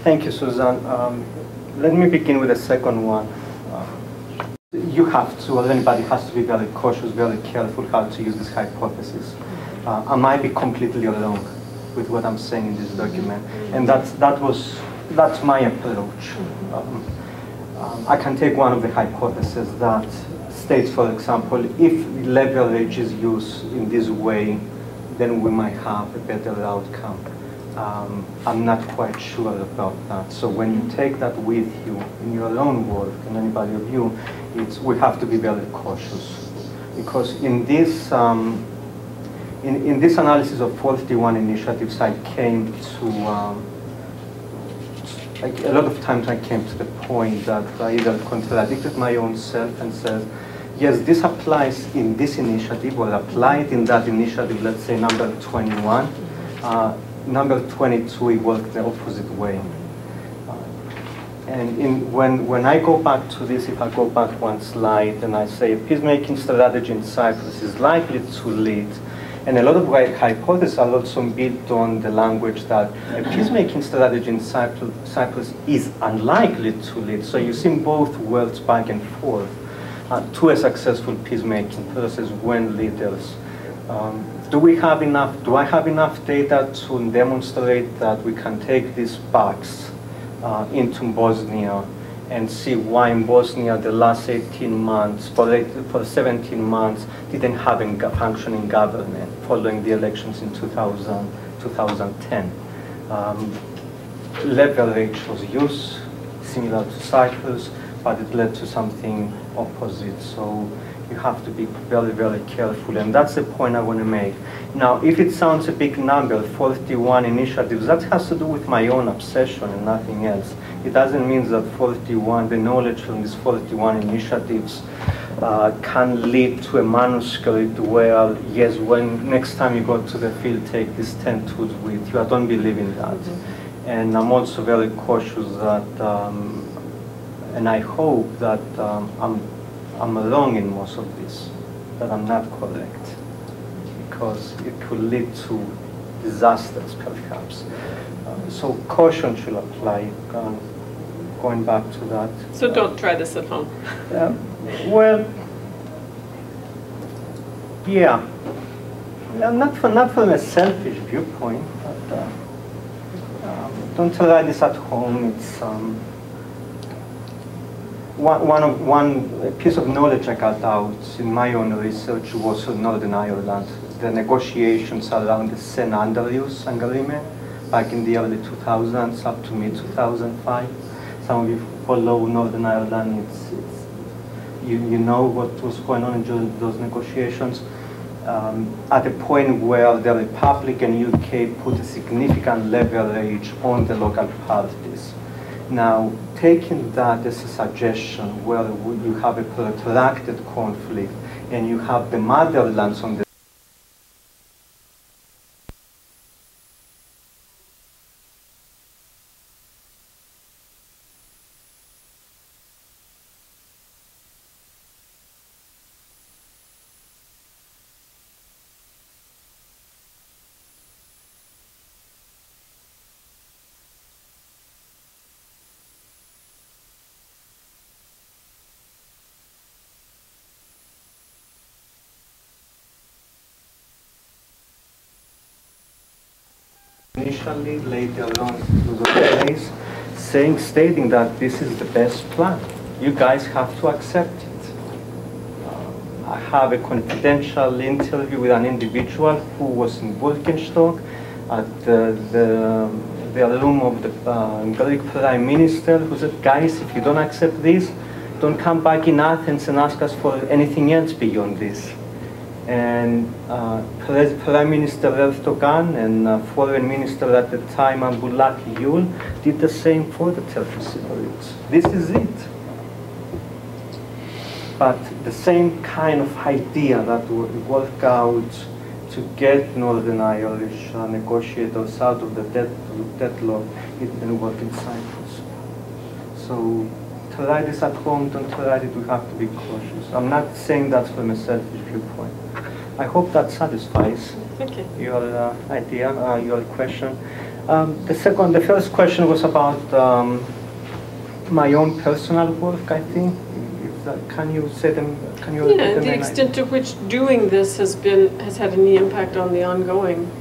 Thank you, Susan. Let me begin with the second one. You have to, or anybody has to be very cautious, very careful how to use this hypothesis. I might be completely wrong with what I'm saying in this document, and that's my approach. I can take one of the hypotheses that states, for example, if leverage is used in this way, then we might have a better outcome. I'm not quite sure about that. So when you take that with you in your own work, in anybody of you, we have to be very cautious, because in this in this analysis of 41 initiatives, I came to a lot of times I came to the point that I either contradicted my own self and said, yes, this applies in this initiative, or applied in that initiative, let's say number 21. Number 22, it worked the opposite way. And when I go back to this, if I go back one slide and I say a peacemaking strategy in Cyprus is likely to lead, and a lot of hypotheses are also built on the language that a peacemaking strategy in Cyprus is unlikely to lead. So you see both worlds back and forth to a successful peacemaking process when leaders. Do I have enough data to demonstrate that we can take these facts into Bosnia and see why in Bosnia the last 18 months, for 17 months, didn't have a functioning government following the elections in 2010. Leverage was used, similar to Cyprus, but it led to something opposite. So you have to be very, very careful, and that's the point I want to make. Now, if it sounds a big number, 41 initiatives, that has to do with my own obsession and nothing else. It doesn't mean that the knowledge from these 41 initiatives can lead to a manuscript where, yes, when next time you go to the field, take these 10 tools with you. I don't believe in that. And I'm also very cautious that, and I hope that I'm wrong in most of this, that I'm not correct, because it could lead to disasters, perhaps. So caution should apply, going back to that. So don't try this at home. Well, yeah, not from a selfish viewpoint, but don't try this at home. It's one piece of knowledge I got out in my own research was in Northern Ireland. The negotiations around the Sandole agreement back in the early 2000s up to mid-2005. Some of you follow Northern Ireland. You know what was going on in those negotiations. At a point where the Republic and UK put a significant leverage on the local parties. Now, taking that as a suggestion where you have a protracted conflict and you have the motherlands on the initially, later on it was place, stating that this is the best plan. You guys have to accept it. I have a confidential interview with an individual who was in Wolkenstock at the room of the Greek Prime Minister, who said, guys, if you don't accept this, don't come back in Athens and ask us for anything else beyond this. And Prime Minister Erdogan and Foreign Minister at the time, Abdullah Gül, did the same for the Turkish Cypriots. This is it. But the same kind of idea that would work out to get Northern Irish negotiators out of the deadlock, it didn't work in Cyprus. So try this at home, don't try it, we have to be cautious. I'm not saying that from a selfish viewpoint. I hope that satisfies your idea, your question. The first question was about my own personal work, I think. Can you say them? Can you? Yeah, the extent to which doing this has had any impact on the ongoing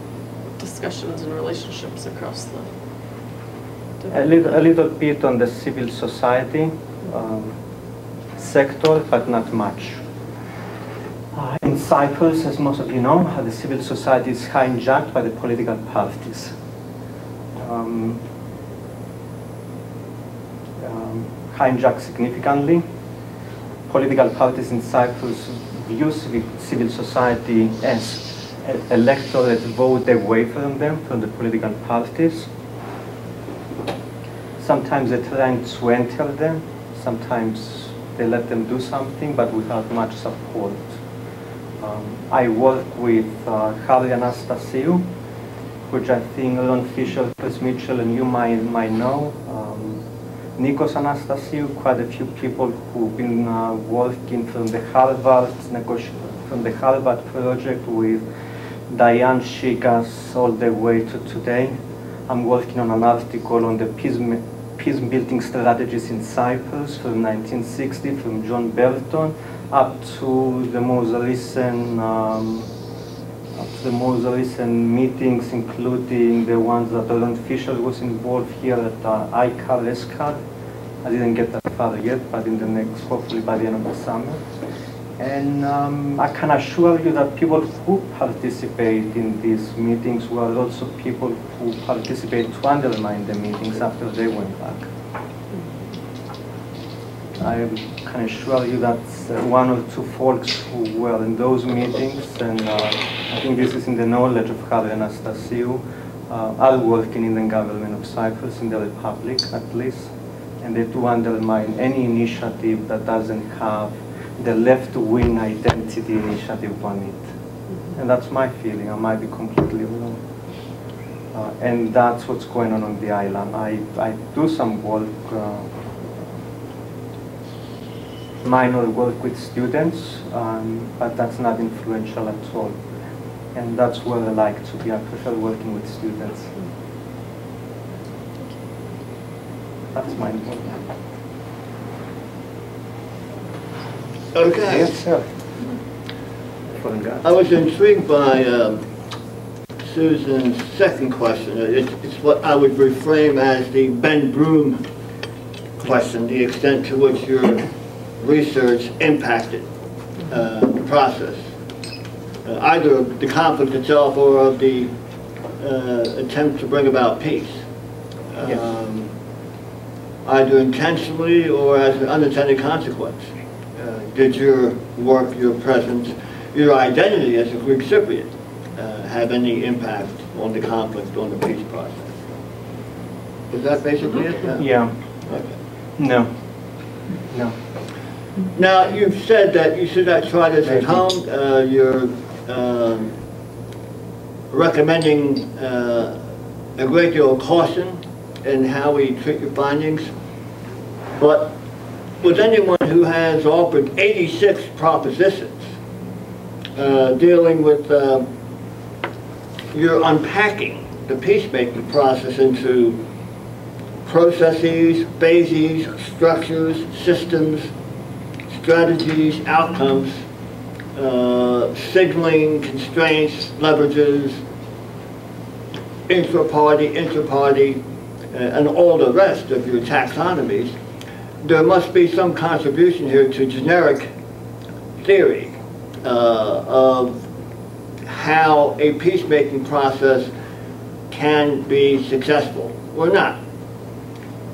discussions and relationships across the. A little bit on the civil society sector, but not much. In Cyprus, as most of you know, the civil society is hijacked by the political parties. Hijacked significantly. Political parties in Cyprus view civil society as electorate vote away from them, from the political parties. Sometimes they're trying to enter them, sometimes they let them do something, but without much support. I work with Harry Anastasiou, which I think Ron Fisher, Chris Mitchell, and you might know. Nikos Anastasiou, quite a few people who've been working from the Harvard project with Diane Shikas all the way to today. I'm working on an article on the peacebuilding strategies in Cyprus from 1960, from John Belton up to the most recent meetings, including the ones that Ron Fisher was involved here at ICAR. I didn't get that far yet, but in the next, hopefully by the end of the summer. And I can assure you that people who participate in these meetings were also people who participate to undermine the meetings after they went back. I can assure you that one or two folks who were in those meetings, and I think this is in the knowledge of Harry Anastasiou, are working in the government of Cyprus, in the Republic at least, and they do undermine any initiative that doesn't have the left-wing identity initiative on it. And that's my feeling. I might be completely wrong. And that's what's going on the island. I do some work, minor work with students, but that's not influential at all. And that's where I like to be. I prefer working with students. That's my work. Okay. Yes, sir. I was intrigued by Susan's second question. It's what I would reframe as the Ben Broom question, the extent to which your research impacted the process, either of the conflict itself or of the attempt to bring about peace, either intentionally or as an unintended consequence. Did your work, your presence, your identity as a Greek Cypriot have any impact on the conflict, on the peace process? Is that basically it? Yeah. Okay. No. No. Now, you've said that you should not try this at home. You're recommending a great deal of caution in how we treat your findings. But with anyone who has offered 86 propositions dealing with your unpacking the peacemaking process into processes, phases, structures, systems, strategies, outcomes, signaling, constraints, leverages, inter-party, and all the rest of your taxonomies, there must be some contribution here to generic theory of how a peacemaking process can be successful or not,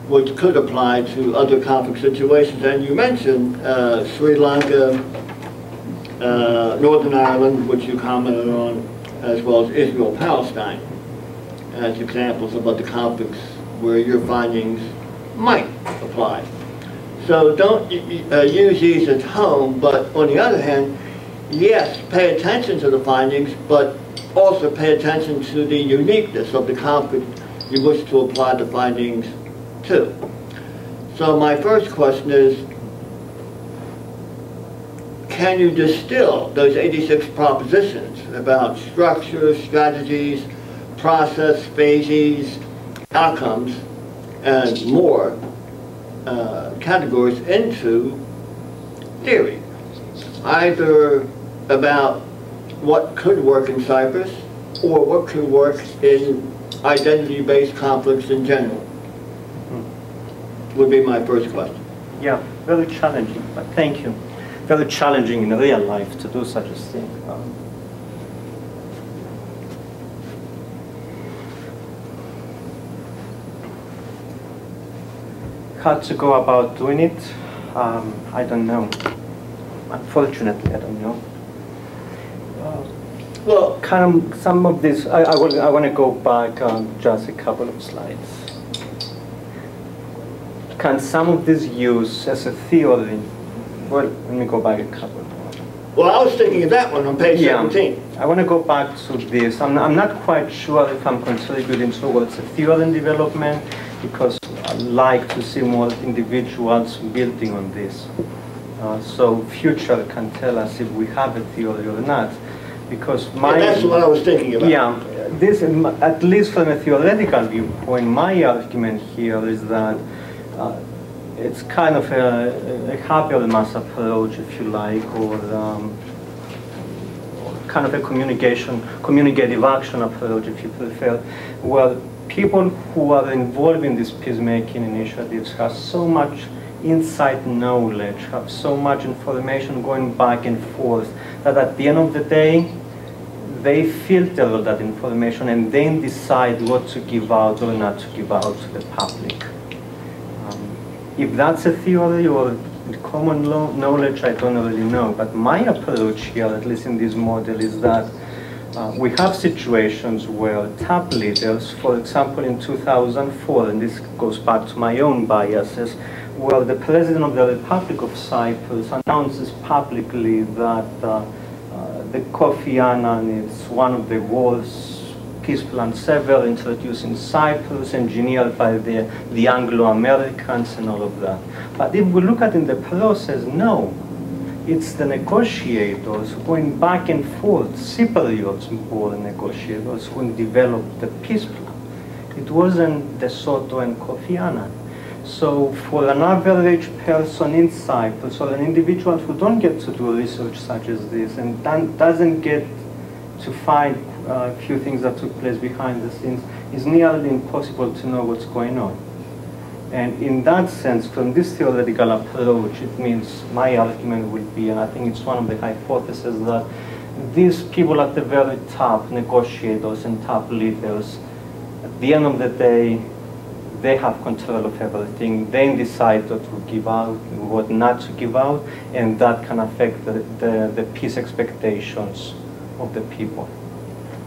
which could apply to other conflict situations. And you mentioned Sri Lanka, Northern Ireland, which you commented on, as well as Israel-Palestine, as examples of other conflicts where your findings might apply. So don't use these at home, but on the other hand, yes, pay attention to the findings, but also pay attention to the uniqueness of the conflict you wish to apply the findings to. So my first question is, can you distill those 86 propositions about structure, strategies, process, phases, outcomes, and more categories into theory? Either about what could work in Cyprus or what could work in identity-based conflicts in general, would be my first question. Yeah, very challenging, but thank you. Very challenging in real life to do such a thing. How to go about doing it? I don't know. Unfortunately, I don't know. Well, Kind of some of this. I want to go back just a couple of slides. Can some of this use as a theory? Well, let me go back a couple more. well, I was thinking of that one on page 17. I want to go back to this. I'm not quite sure if I'm contributing towards a theory in development, because I like to see more individuals building on this. So future can tell us if we have a theory or not. Because And that's what I was thinking about. yeah, this, at least from a theoretical viewpoint, my argument here is that it's kind of a Habermas approach, if you like, or kind of a communicative action approach, if you prefer, where people who are involved in these peacemaking initiatives have so much inside knowledge, have so much information going back and forth, that at the end of the day, they filter all that information and then decide what to give out or not to give out to the public. If that's a theory or common knowledge, I don't really know. But my approach here, at least in this model, is that we have situations where top leaders, for example, in 2004, and this goes back to my own biases, where the President of the Republic of Cyprus announces publicly that the Kofi Annan is one of the world's peace plans ever, introduced in Cyprus, engineered by the Anglo-Americans and all of that. But if we look at in the process, no. It's the negotiators going back and forth, Cypriots born negotiators who developed the peace plan. It wasn't De Soto and Kofi Annan. So for an average person in Cyprus, or an individual who don't get to do research such as this and doesn't get to find a few things that took place behind the scenes, it's nearly impossible to know what's going on. And in that sense, from this theoretical approach, it means my argument would be, and I think it's one of the hypotheses, that these people at the very top, negotiators and top leaders, at the end of the day, they have control of everything. They decide what to give out, what not to give out, and that can affect the peace expectations of the people.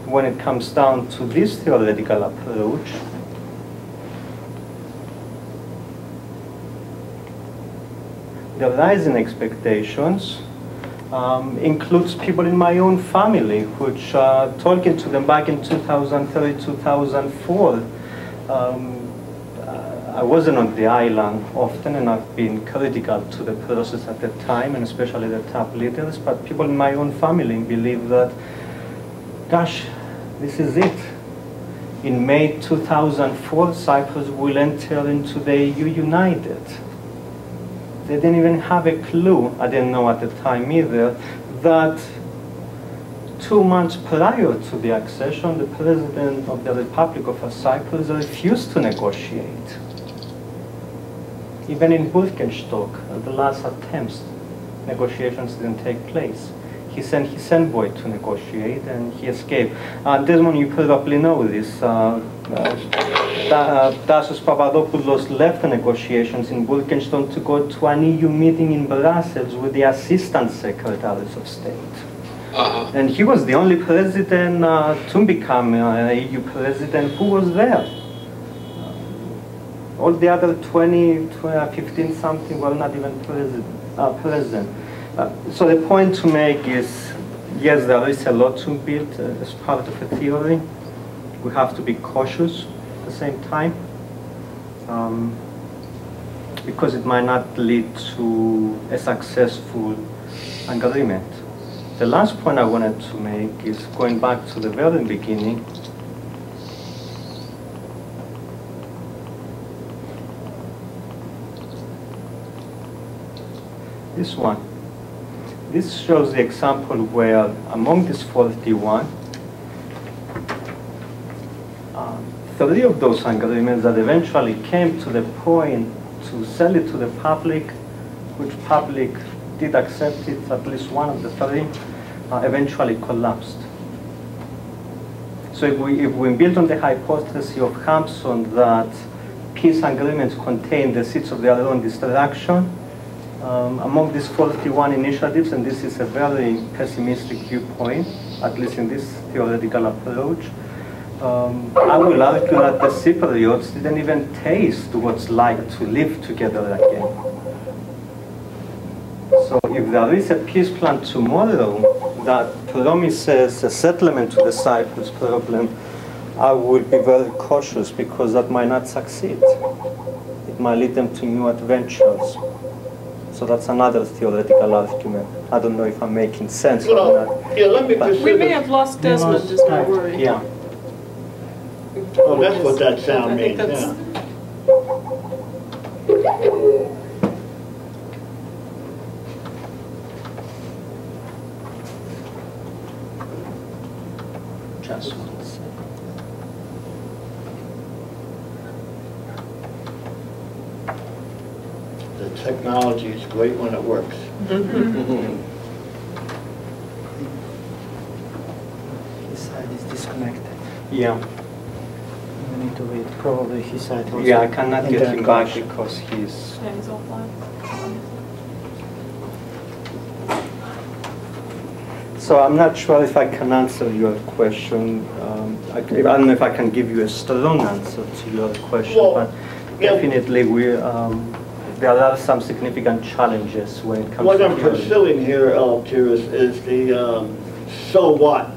When it comes down to this theoretical approach, the rising expectations includes people in my own family, which talking to them back in 2003, 2004, I wasn't on the island often, and I've been critical to the process at the time, and especially the top leaders, but people in my own family believe that, gosh, this is it. In May 2004, Cyprus will enter into the EU United. They didn't even have a clue, I didn't know at the time either, that 2 months prior to the accession, the President of the Republic of Cyprus refused to negotiate. Even in Birkenstock, the last attempts, negotiations didn't take place. He sent his envoy to negotiate, and he escaped. Desmond, you probably know this. Tassos Papadopoulos left the negotiations in Birkenstock to go to an EU meeting in Brussels with the Assistant Secretaries of State. And he was the only president to become an EU president who was there. All the other 15 something were not even present. So the point to make is, yes, there is a lot to build as part of a theory. We have to be cautious at the same time. because it might not lead to a successful agreement. The last point I wanted to make is going back to the very beginning. This one. This shows the example where among these 41, 3 of those agreements that eventually came to the point to sell it to the public, which public did accept it, at least one of the 3, eventually collapsed. So if we build on the hypothesis of Hampson that peace agreements contain the seeds of their own destruction, among these 41 initiatives, and this is a very pessimistic viewpoint, at least in this theoretical approach, I will argue that the Cypriots didn't even taste what it's like to live together again. So if there is a peace plan tomorrow that promises a settlement to the Cyprus problem, I would be very cautious because that might not succeed. It might lead them to new adventures. So that's another theoretical argument. I don't know if I'm making sense or not. Yeah, let me pursue we may have lost Desmond, is my worry. Yeah. Oh, that's what that sound means, yeah. Just one second. The technology is great when it works. His side is disconnected. Yeah. We need to wait. Probably his side also. Yeah, I cannot get him back connection. because he's... Yeah, he's offline. So I'm not sure if I can answer your question. I don't know if I can give you a strong answer to your question, Well, but definitely there are some significant challenges when it comes What to I'm pursuing here, Eleftherios, is the so what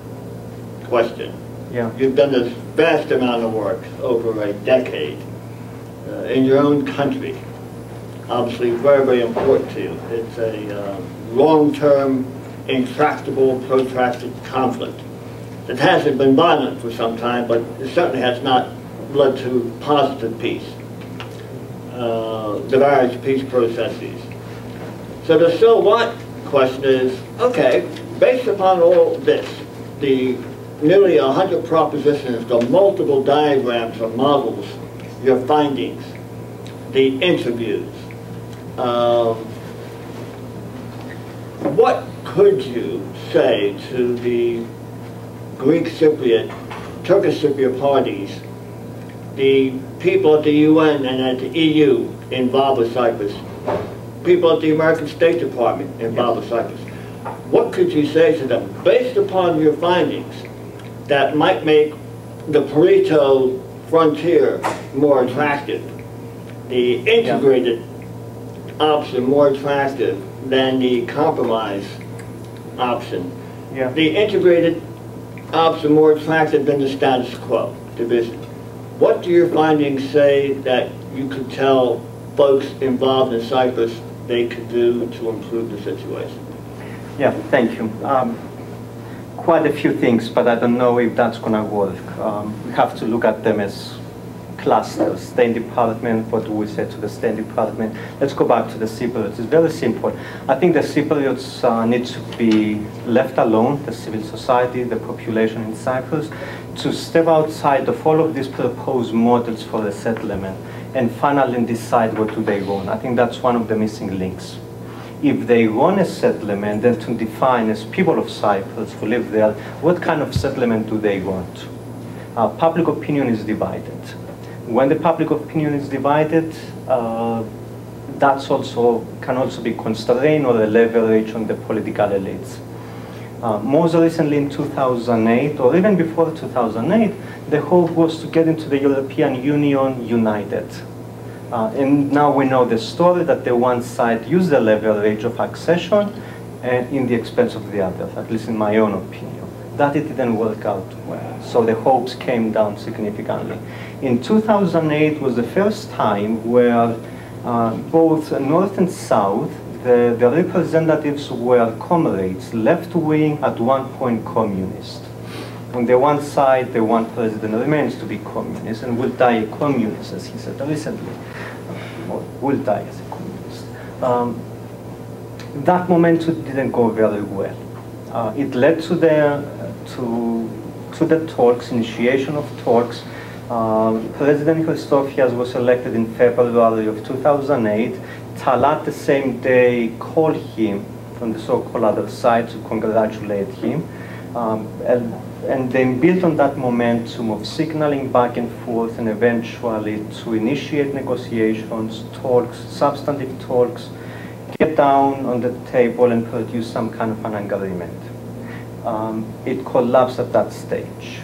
question. Yeah. You've done this vast amount of work over a decade in your own country. Obviously very, very important to you. It's a long-term, intractable, protracted conflict that hasn't been violent for some time, but it certainly has not led to positive peace. The various peace processes. So the so what question is, okay, based upon all this, the nearly 100 propositions, the multiple diagrams or models, your findings, the interviews, what could you say to the Greek Cypriot, Turkish Cypriot parties, the people at the UN and at the EU involved with Cyprus, people at the American State Department involved with Cyprus? What could you say to them based upon your findings that might make the Pareto frontier more attractive, the integrated option more attractive than the compromise option, the integrated option more attractive than the status quo division? What do your findings say that you could tell folks involved in Cyprus they could do to improve the situation? Yeah, thank you. Quite a few things, but I don't know if that's going to work. We have to look at them as clusters. State Department, what do we say to the State Department? Let's go back to the Cypriots. It's very simple. I think the Cypriots need to be left alone, the civil society, the population in Cyprus, to step outside of all of these proposed models for the settlement and finally decide what do they want. I think that's one of the missing links. If they want a settlement, then to define as people of Cyprus who live there, what kind of settlement do they want? Public opinion is divided. When the public opinion is divided, that can also be constrained or a leverage on the political elites. Most recently in 2008, or even before 2008, the hope was to get into the European Union united. And now we know the story that the one side used the leverage of accession in the expense of the other, at least in my own opinion. That it didn't work out well. So the hopes came down significantly. In 2008 was the first time where both north and south, the representatives were comrades, left wing, at one point communist. On the one side, the one president remains to be communist and will die a communist, as he said recently, or will die as a communist. That momentum didn't go very well. It led to the talks, initiation of talks. President Eleftherios was elected in February of 2008. Talat the same day called him from the so-called other side to congratulate him. And then built on that momentum of signaling back and forth and eventually to initiate negotiations, talks, substantive talks, get down on the table and produce some kind of an agreement. It collapsed at that stage.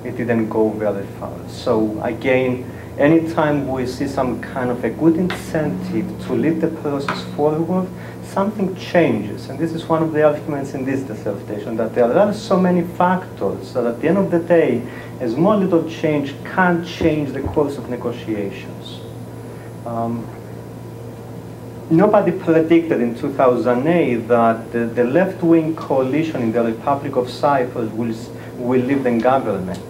It didn't go very far. So again, anytime we see some kind of a good incentive to lead the process forward, something changes. And this is one of the arguments in this dissertation, that there are so many factors that at the end of the day, a small little change can't change the course of negotiations. Nobody predicted in 2008 that the left-wing coalition in the Republic of Cyprus will leave the government.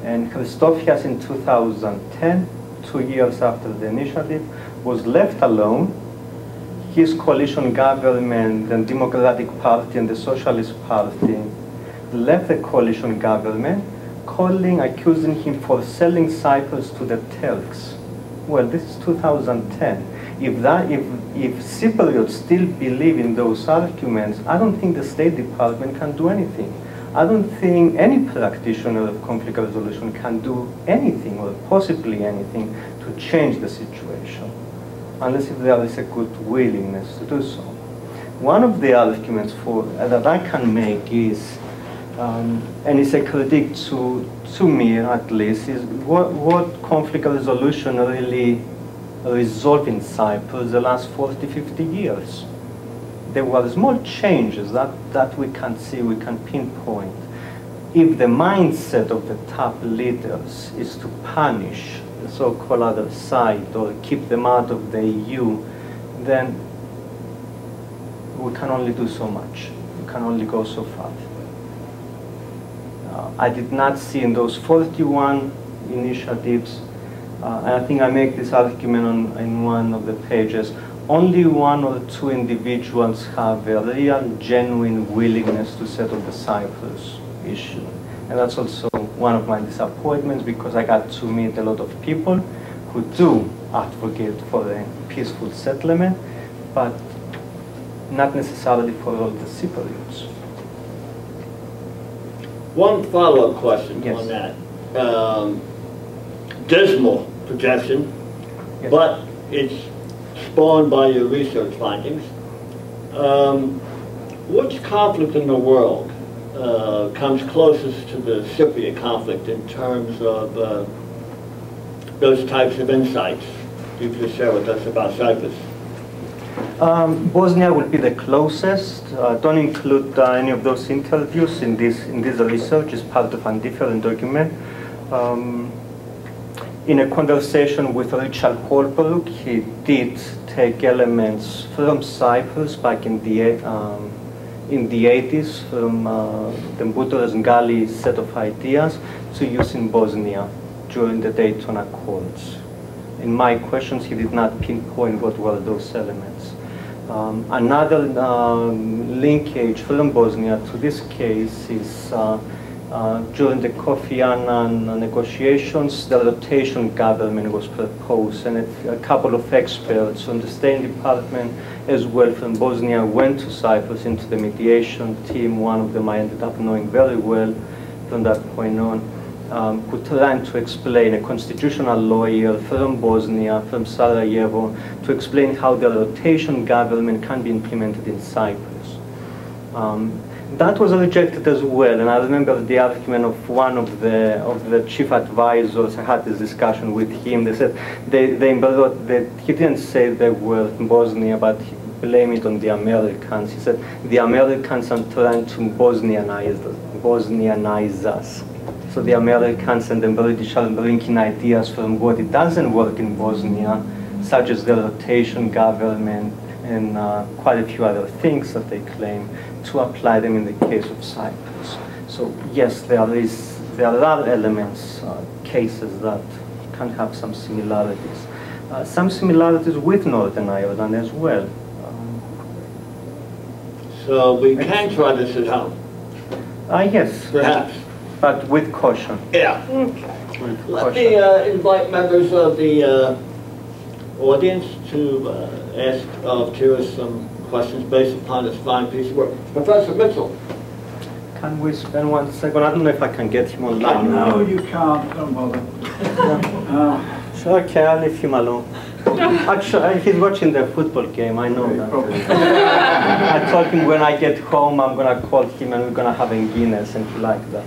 And Christofias in 2010, 2 years after the initiative, was left alone. His coalition government, the Democratic Party and the Socialist Party, left the coalition government, accusing him for selling Cyprus to the Turks. Well, this is 2010. If Cypriots still believe in those arguments, I don't think the State Department can do anything. I don't think any practitioner of conflict resolution can do anything, or possibly anything, to change the situation, unless if there is a good willingness to do so. One of the arguments that I can make is, and it's a critique to me at least, is what conflict resolution really resolved in Cyprus the last 40, 50 years. There were small changes that we can see, we can pinpoint. If the mindset of the top leaders is to punish the so-called other side or keep them out of the EU, then we can only do so much. We can only go so far. I did not see in those 41 initiatives, and I think I make this argument in one of the pages, only 1 or 2 individuals have a real, genuine willingness to settle the Cyprus issue. And that's also one of my disappointments, because I got to meet a lot of people who do advocate for a peaceful settlement, but not necessarily for all the Cypriots. One follow-up question Yes. on that. Dismal projection, Yes. but it's spawned by your research findings. Which conflict in the world comes closest to the Cypriot conflict in terms of those types of insights you could share with us about Cyprus? Bosnia will be the closest. Don't include any of those interviews in this research. It's part of a different document. In a conversation with Richard Holbrook, he did take elements from Cyprus back in the 80s, from the Boutros Ghali set of ideas, to use in Bosnia during the Dayton Accords. In my questions, he did not pinpoint what were those elements. Another linkage from Bosnia to this case is during the Kofi Annan negotiations, the rotation government was proposed, and a couple of experts from the State Department as well from Bosnia went to Cyprus into the mediation team. One of them I ended up knowing very well from that point on, who tried to explain, a constitutional lawyer from Bosnia, from Sarajevo, to explain how the rotation government can be implemented in Cyprus. That was rejected as well, and I remember the argument of one of the chief advisors. I had this discussion with him. They said he didn't say they were in Bosnia, but he blamed it on the Americans. He said the Americans are trying to Bosnianize us. So the Americans and the British are bringing ideas from what it doesn't work in Bosnia, such as the rotation government and quite a few other things that they claim, to apply them in the case of Cyprus. So yes, there are elements, cases that can have some similarities. Some similarities with Northern Ireland as well. So we can try this at home. Yes. Perhaps. But with caution. Yeah. Okay. With Let caution. me invite members of the audience to ask Eleftherios some questions based upon this fine piece of work. Professor Mitchell. Can we spend 1 second? I don't know if I can get him online. No, you can't. Don't bother. Sure, okay, I'll leave him alone. Actually, he's watching the football game, I know that. I told him when I get home, I'm going to call him and we're going to have a Guinness, and he liked that.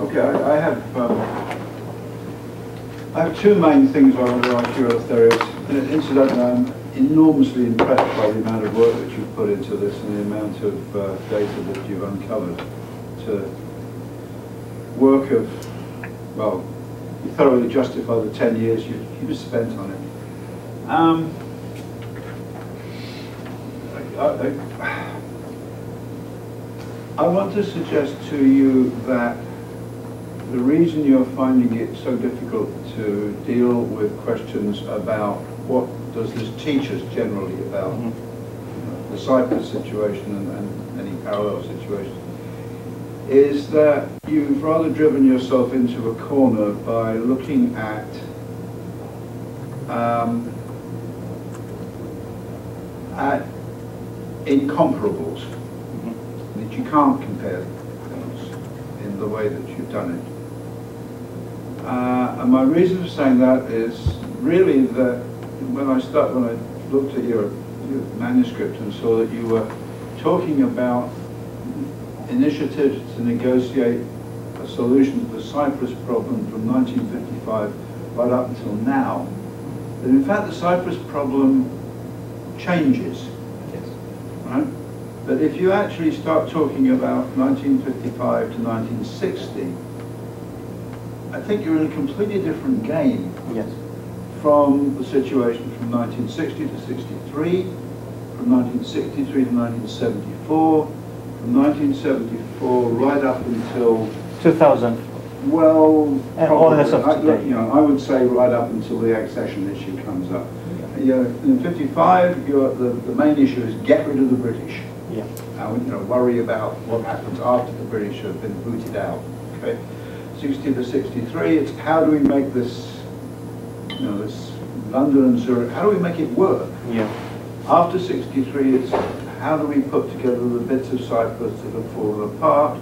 Okay, I have two main things I want to ask you, Eleftherios. Incidentally, I'm enormously impressed by the amount of work that you've put into this and the amount of data that you've uncovered. To work of, well, you thoroughly justify the 10 years you've spent on it. I want to suggest to you that the reason you're finding it so difficult to deal with questions about what does this teach us generally about the Cyprus situation and any parallel situations, is that you've rather driven yourself into a corner by looking at incomparables, that you can't compare things in the way that you've done it. And my reason for saying that is really that when I looked at your manuscript and saw that you were talking about initiatives to negotiate a solution to the Cyprus problem from 1955 right up until now, that in fact the Cyprus problem changes. Yes. Right? But if you actually start talking about 1955 to 1960, I think you're in a completely different game. Yes. From the situation from 1960 to 63, from 1963 to 1974, from 1974 right up until 2000. Well, And all as of today. I would say right up until the accession issue comes up. In 55, the main issue is get rid of the British. Yeah. And worry about what happens after the British have been booted out. Okay. 60 to 63, it's how do we make this, this London and Zurich, how do we make it work? Yeah. After 63, it's how do we put together the bits of Cyprus that have fallen apart,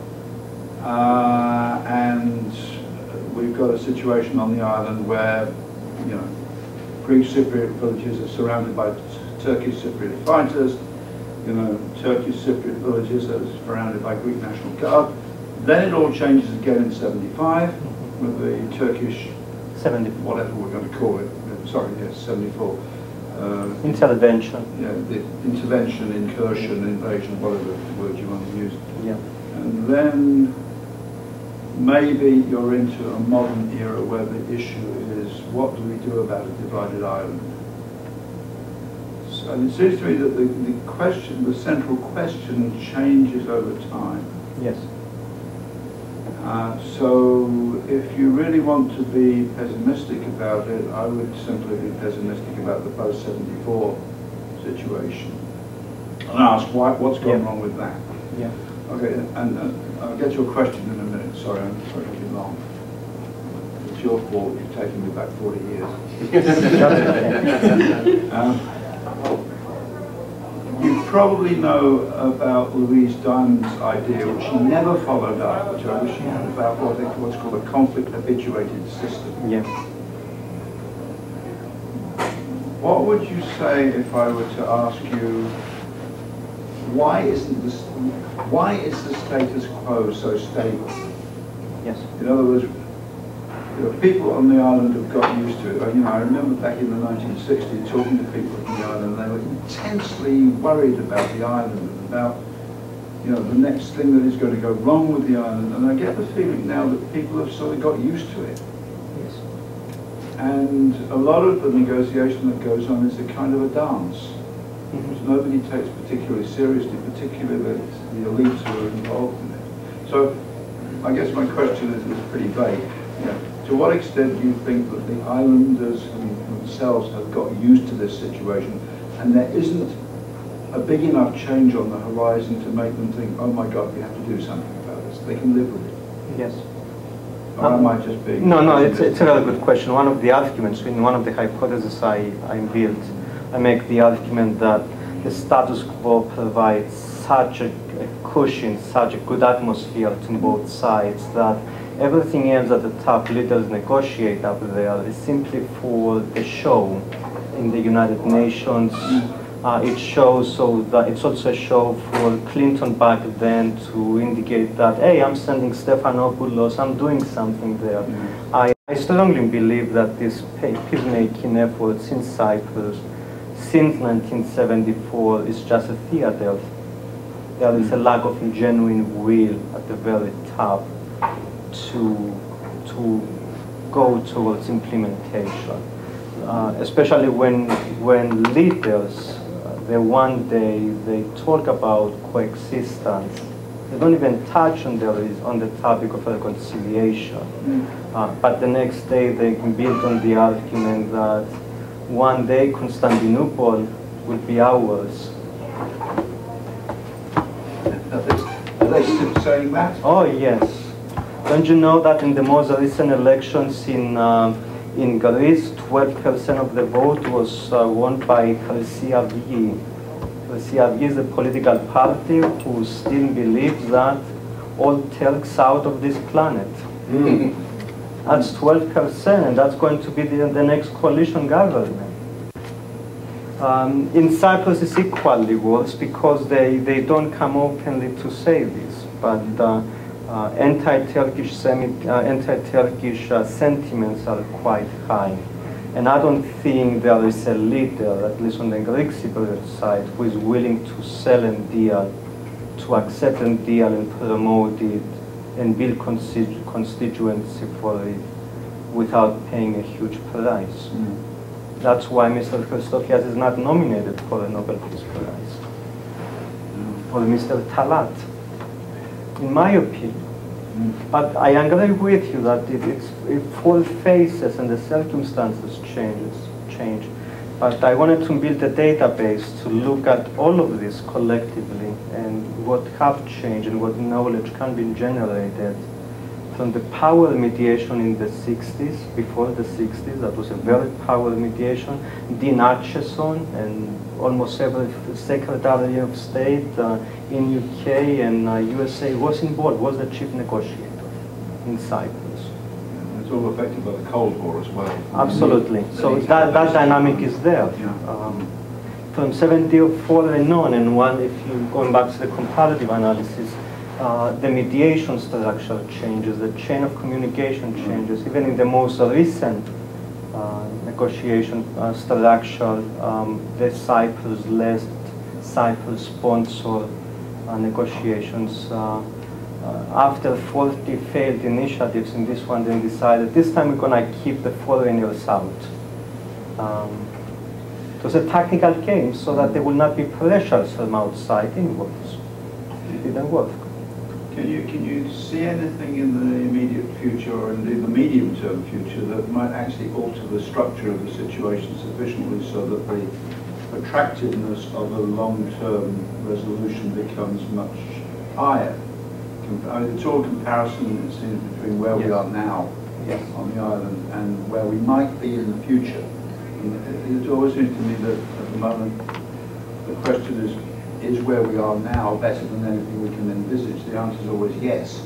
and we've got a situation on the island where, Greek Cypriot villages are surrounded by Turkish Cypriot fighters, Turkish Cypriot villages are surrounded by Greek National Guard. Then it all changes again in 75 with the Turkish, 74. whatever we're going to call it. Sorry, yes, 74. Intervention. Yeah, the intervention, incursion, invasion, whatever word you want to use. Yeah. And then maybe you're into a modern era where the issue is what do we do about a divided island? So, and it seems to me that the central question changes over time. Yes. So if you really want to be pessimistic about it, I would simply be pessimistic about the post-74 situation and ask what's gone wrong with that. Yeah. Okay, and I'll get your question in a minute. Sorry, I'm taking long. It's your fault. You've taken me back 40 years. You probably know about Louise Diamond's idea, which she never followed up, which I wish she had, about what's called a conflict-habituated system. Yeah. What would you say if I were to ask you, why is the status quo so stable? Yes. In other words, people on the island have got used to it. I remember back in the 1960s talking to people on the island, and they were intensely worried about the island and about you know, the next thing that is going to go wrong with the island. And I get the feeling now that people have sort of got used to it. Yes. And a lot of the negotiation that goes on is a kind of a dance, which nobody takes particularly seriously, particularly the elites who are involved in it. So I guess my question is pretty vague. You know, to what extent do you think that the islanders themselves have got used to this situation, and there isn't a big enough change on the horizon to make them think, oh my God, we have to do something about this? They can live with it. Yes. Or am I just being... No, it's a very good question. One of the arguments, in one of the hypotheses I built, I make the argument that the status quo provides such a cushion, such a good atmosphere to both sides, that everything else that the top leaders negotiate up there is simply for the show. In the United Nations, it shows, so that it's also a show for Clinton back then to indicate that, hey, I'm sending Stephanopoulos, I'm doing something there. I strongly believe that this peacemaking efforts in Cyprus since 1974 is just a theater. There is a lack of genuine will at the very top to go towards implementation. Especially when leaders, one day they talk about coexistence, they don't even touch on the topic of reconciliation. But the next day they build on the argument that one day Constantinople will be ours. Are they still saying that? Oh yes. Don't you know that in the most recent elections in Greece, 12% of the vote was won by Peacebuilding. Peacebuilding is a political party who still believes that all Turks out of this planet. That's 12%, and that's going to be the next coalition government. In Cyprus, it's equally worse because they don't come openly to say this, but anti-Turkish sentiments are quite high. And I don't think there is a leader, at least on the Greek Cypriot side, who is willing to sell and deal, to accept and deal and promote it and build constituency for it without paying a huge price. That's why Mr. Christofias is not nominated for the Nobel Peace Prize. Or Mr. Talat, in my opinion. But I agree with you that it full faces and the circumstances change. But I wanted to build a database to look at all of this collectively and what have changed and what knowledge can be generated from the power mediation in the 60s, before the 60s, that was a very power mediation. Dean Acheson and almost every Secretary of State in UK and USA was involved, was the chief negotiator in Cyprus. And it's all affected by the Cold War as well. Absolutely. So that dynamic is there. From 74 and on, and if you going back to the comparative analysis, the mediation structure changes, the chain of communication changes. Even in the most recent negotiation structure, the Cyprus-led, Cyprus-sponsored negotiations. After 40 failed initiatives in this one, they decided this time we're going to keep the foreigners out. It was a technical game so that there will not be pressures from outside inwards. It didn't work. Can you see anything in the immediate future or indeed the medium-term future that might actually alter the structure of the situation sufficiently so that the attractiveness of a long-term resolution becomes much higher? I mean, it's all comparison, it seems, between where we are now on the island and where we might be in the future. And it always seems to me that at the moment the question is where we are now better than anything we can envisage? The answer is always yes.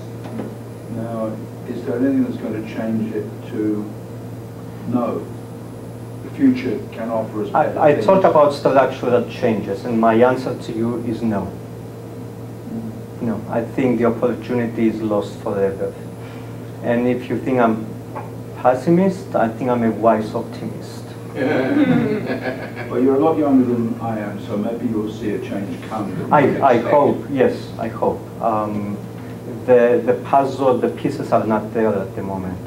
Now, is there anything that's going to change it to no? The future can offer us better I things. thought about structural changes, and my answer to you is no. No, I think the opportunity is lost forever. And if you think I'm pessimist, I think I'm a wise optimist. Well, you're a lot younger than I am, so maybe you'll see a change come. I hope, yes, I hope. The puzzle, the pieces are not there at the moment.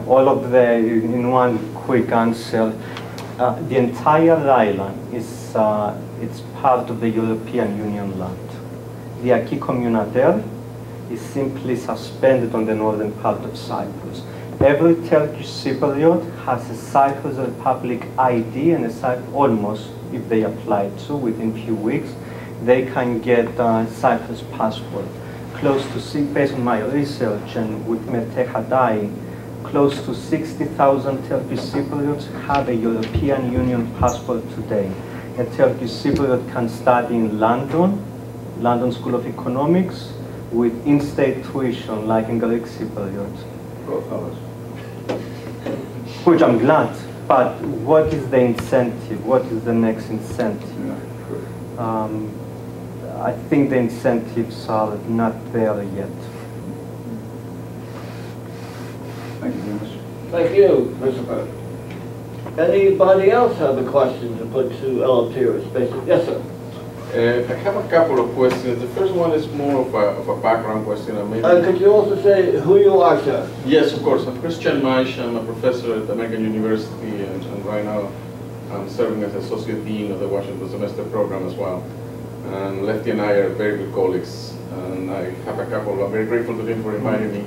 All of the, in one quick answer, the entire island is it's part of the European Union land. The acquis communautaire is simply suspended on the northern part of Cyprus. Every Turkish Cypriot has a Cyprus Republic ID and a almost, if they apply to, within few weeks, they can get a Cyprus passport. Close to, based on my research and with Metehadai, close to 60,000 Turkish Cypriots have a European Union passport today. A Turkish Cypriot can study in London School of Economics, with in-state tuition, like in Greek Cypriot. Which I'm glad, but what is the incentive? What is the next incentive? I think the incentives are not there yet. Thank you very much. Thank you, Christopher. Anybody else have a question to put to Eleftherios? Yes, sir. I have a couple of questions. The first one is more of a background question. And maybe Could you also say who you are, sir? Yes, of course. I'm Christian Maish. I'm a professor at American University, and right now I'm serving as Associate Dean of the Washington Semester Program as well. And Lefty and I are very good colleagues, and I have a couple. I'm very grateful to him for inviting me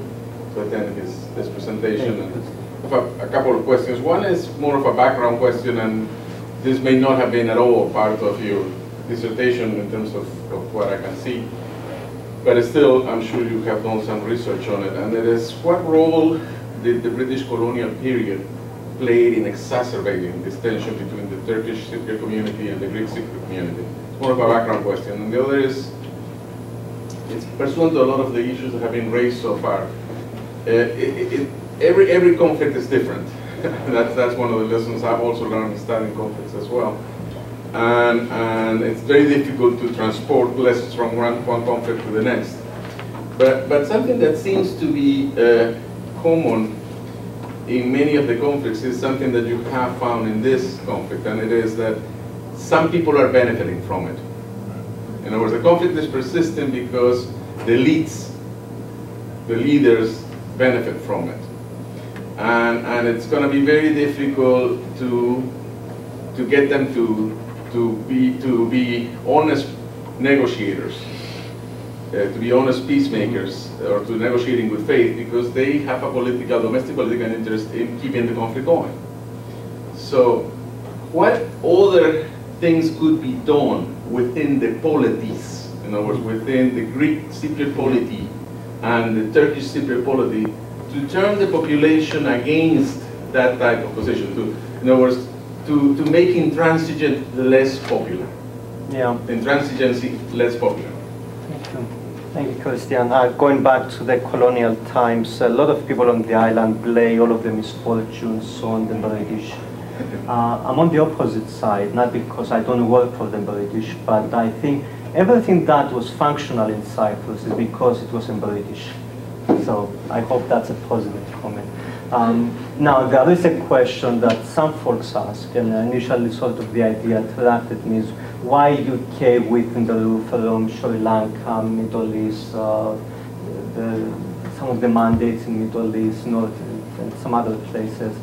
to attend this presentation. And I have a couple of questions. One is more of a background question, and this may not have been at all part of your dissertation in terms of what I can see, but still, I'm sure you have done some research on it, and it is, what role did the British colonial period play in exacerbating this tension between the Turkish Cypriot community and the Greek Cypriot community? It's more of a background question. And the other is, it's pursuant to a lot of the issues that have been raised so far. Every conflict is different. that's one of the lessons I've also learned studying conflicts as well. And it's very difficult to transport lessons from one conflict to the next. But something that seems to be common in many of the conflicts is something that you have found in this conflict, and it is that some people are benefiting from it. In other words, the conflict is persistent because the elites, the leaders, benefit from it. And it's going to be very difficult to get them to be honest negotiators, to be honest peacemakers, or to negotiate in good faith, because they have a domestic political interest in keeping the conflict going. So, what other things could be done within the polities, in other words, within the Greek Cypriot polity and the Turkish Cypriot polity, to turn the population against that type of position? In other words, to make intransigent less popular. Yeah. Intransigency less popular. Thank you, Christian. Going back to the colonial times, a lot of people on the island blame all of the misfortunes on the British. I'm on the opposite side, not because I don't work for the British, but I think everything that was functional in Cyprus is because it was in British. So I hope that's a positive comment. Now, there is a question that some folks ask, and initially sort of the idea attracted me, is why UK within the rule from Sri Lanka, Middle East, some of the mandates in Middle East, North, and some other places,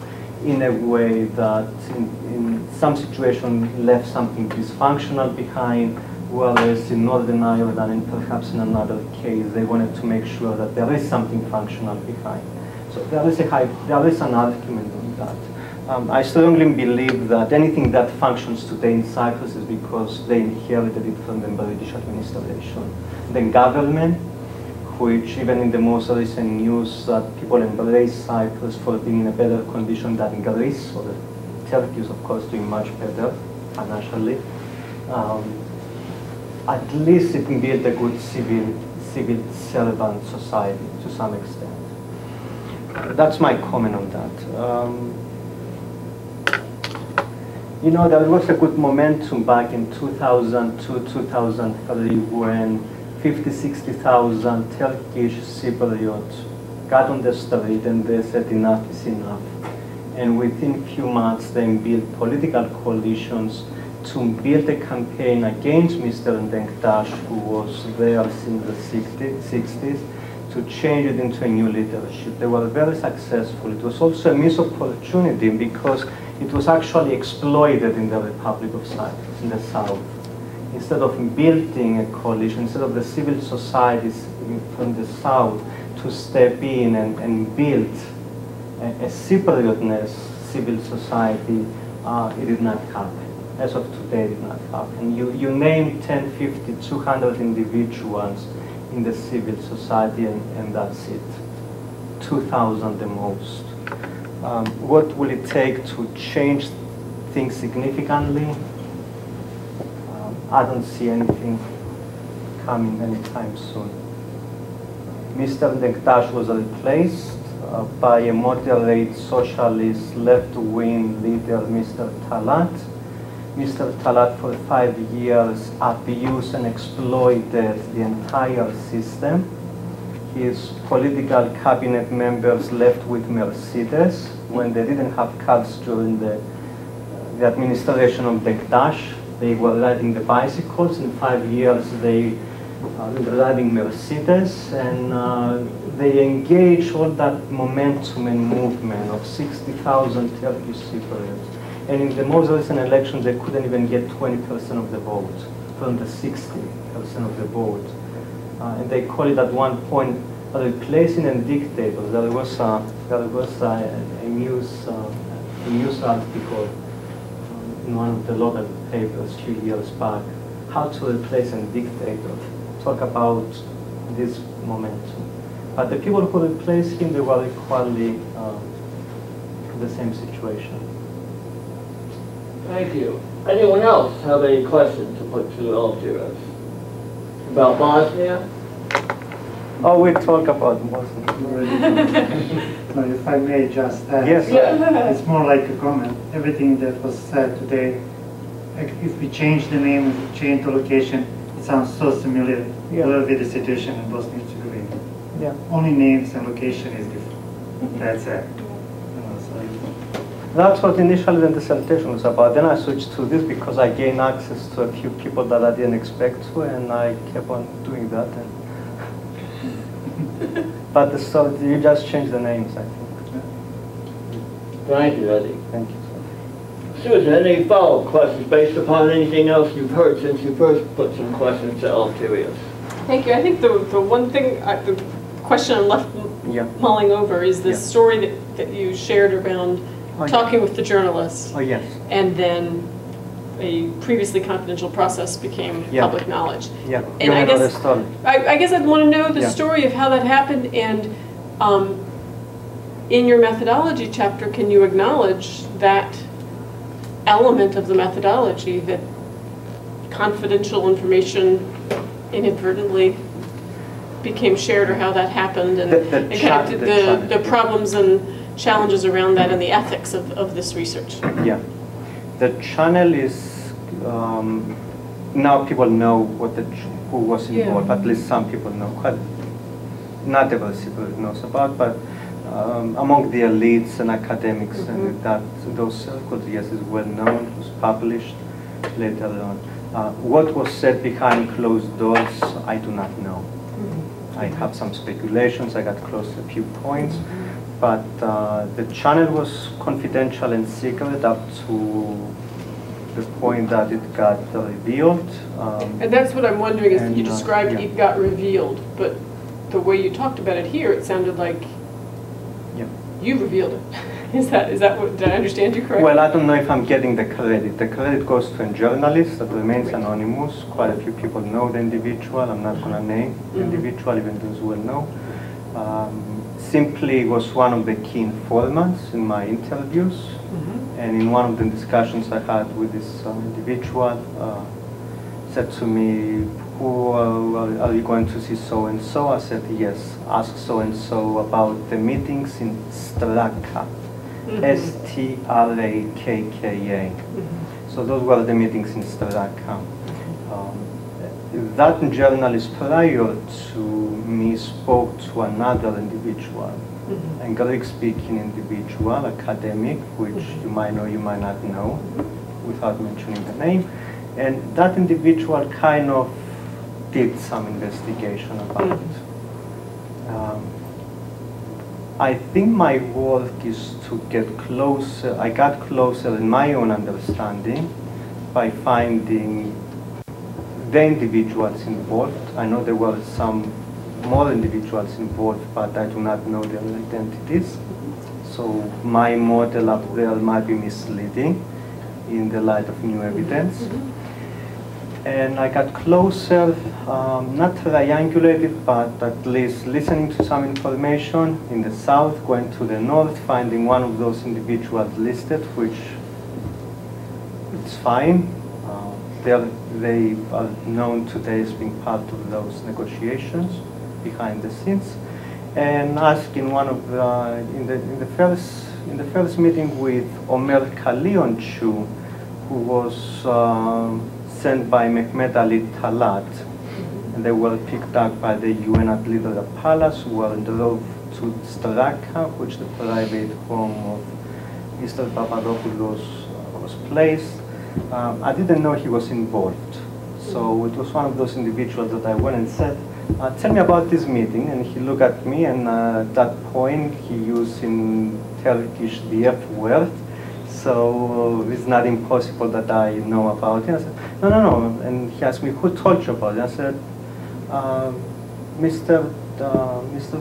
in a way that in some situation left something dysfunctional behind, whereas in Northern Ireland and perhaps in another case, they wanted to make sure that there is something functional behind. So there is an argument on that. I strongly believe that anything that functions today in Cyprus is because they inherited it from the British administration. The government, which even in the most recent news that people embrace Cyprus for being in a better condition than Greece, or Turkey is of course doing much better financially. At least it can build a good civil servant society to some extent. That's my comment on that. You know, there was a good momentum back in 2002, 2003 when 50, 60,000 Turkish Cypriots got on the street and they said enough is enough. And within few months, they built political coalitions to build a campaign against Mr. Denktash, who was there since the 60s, to change it into a new leadership. They were very successful. It was also a missed opportunity because it was actually exploited in the Republic of Cyprus, in the south. Instead of building a coalition, instead of the civil societies from the south to step in and build a Cyprioteness civil society, it did not happen. As of today, it did not happen. You name 10, 50, 200 individuals in the civil society, and that's it. 2,000 the most. What will it take to change things significantly? I don't see anything coming anytime soon. Mr. Denktash was replaced by a moderate socialist left-wing leader, Mr. Talat. Mr. Talat for 5 years abused and exploited the entire system. His political cabinet members left with Mercedes when they didn't have cars during the administration of Denktash. They were riding the bicycles. In 5 years, they were riding Mercedes, and they engaged all that momentum and movement of 60,000 Turkish Cypriots. And in the most recent election, they couldn't even get 20% of the vote from the 60% of the vote. And they call it at one point replacing a dictator. There was a news article in one of the local papers a few years back, how to replace a dictator. Talk about this momentum. But the people who replaced him, they were equally in the same situation. Thank you. Anyone else have a question to put to Eleftherios? About Bosnia? Oh, we talk about Bosnia. No, if I may just add, Yes. Yeah. it's more like a comment. Everything that was said today, like if we change the name, if we change the location, it sounds so similar. Yeah. Will be the situation in Bosnia and Herzegovina. Yeah. Only names and location is different. That's it. You know, so That's what initially the dissertation was about. Then I switched to this because I gained access to a few people that I didn't expect to, and I kept on doing that. But the story, you just changed the names, I think. Thank you, Eddie. Thank you. Susan, any follow-up questions based upon anything else you've heard since you first put some questions to Eleftherios? Thank you. I think the one thing, the question I'm left mulling over is the story that you shared around talking with the journalist. Oh, yes. And then a previously confidential process became public knowledge. Yeah. And I guess, the story. I guess I'd want to know the story of how that happened, and in your methodology chapter, can you acknowledge that element of the methodology, that confidential information inadvertently became shared, or how that happened, and the problems and challenges around that and the ethics of this research? Yeah. The channel is, now people know who was involved, at least some people know. Not everybody knows about, but among the elites and academics and those circles, yes, is well known. It was published later on. What was said behind closed doors, I do not know. I have some speculations. I got close to a few points, but the channel was confidential and secret up to the point that it got revealed. And that's what I'm wondering, is you described it got revealed, but the way you talked about it here, it sounded like you revealed it. Is that what, did I understand you correctly? Well, I don't know if I'm getting the credit. The credit goes to a journalist that remains anonymous. Quite a few people know the individual. I'm not going to name the individual, even those who will know. Simply was one of the key informants in my interviews. And in one of the discussions I had with this individual, said to me, who are you going to see so-and-so? I said, yes, ask so-and-so about the meetings in Straka, Strakka. So those were the meetings in Straka. That journalist prior to me spoke to another individual and Greek-speaking individual, academic, which you might know, you might not know, without mentioning the name. And that individual kind of did some investigation about it. I think my work is to get closer. I got closer in my own understanding by finding the individuals involved. I know there were some more individuals involved, but I do not know their identities. So my model up there might be misleading in the light of new evidence. And I got closer, not triangulated, but at least listening to some information in the south, going to the north, finding one of those individuals listed, which it's fine. They are known today as being part of those negotiations behind the scenes. And asking one of in the first meeting with Omer Kalionchu, who was sent by Mehmet Ali Talat, and they were picked up by the UN at Little Palace, were drove to Straka, which the private home of Mr. Papadopoulos was placed. I didn't know he was involved. So it was one of those individuals that I went and said, tell me about this meeting. And he looked at me, and at that point he used in Turkish the F word. So it's not impossible that I know about it. I said, no. And he asked me, who told you about it? I said, Mr.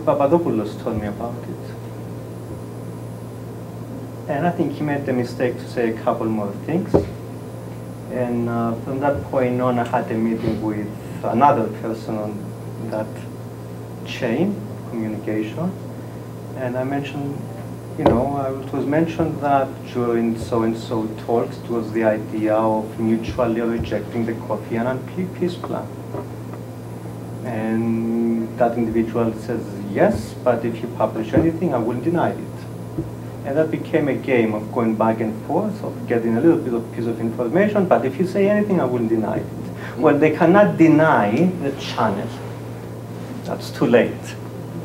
Papadopoulos told me about it. And I think he made the mistake to say a couple more things. And from that point on, I had a meeting with another person on that chain of communication. And I mentioned, it was mentioned that during so-and-so talks, it was the idea of mutually rejecting the Kofi Annan peace plan. And that individual says, yes, but if you publish anything, I will deny it. And that became a game of going back and forth, of getting a little bit of piece of information, but if you say anything, I will deny it. Well, they cannot deny the channel. That's too late.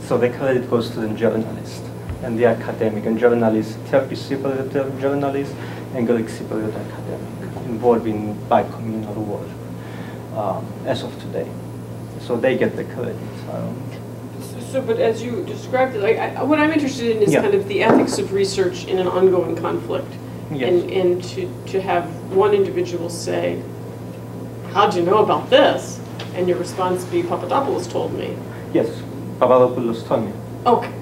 So the credit goes to the journalist and the academic, and journalists, Turkish Cypriot journalists and Greek Cypriot academic, involved in bi-communal war as of today. So they get the credit. So, but as you described it, what I'm interested in is kind of the ethics of research in an ongoing conflict. Yes. And to have one individual say, how'd you know about this? And your response be, Papadopoulos told me. Yes, Papadopoulos told me. Okay,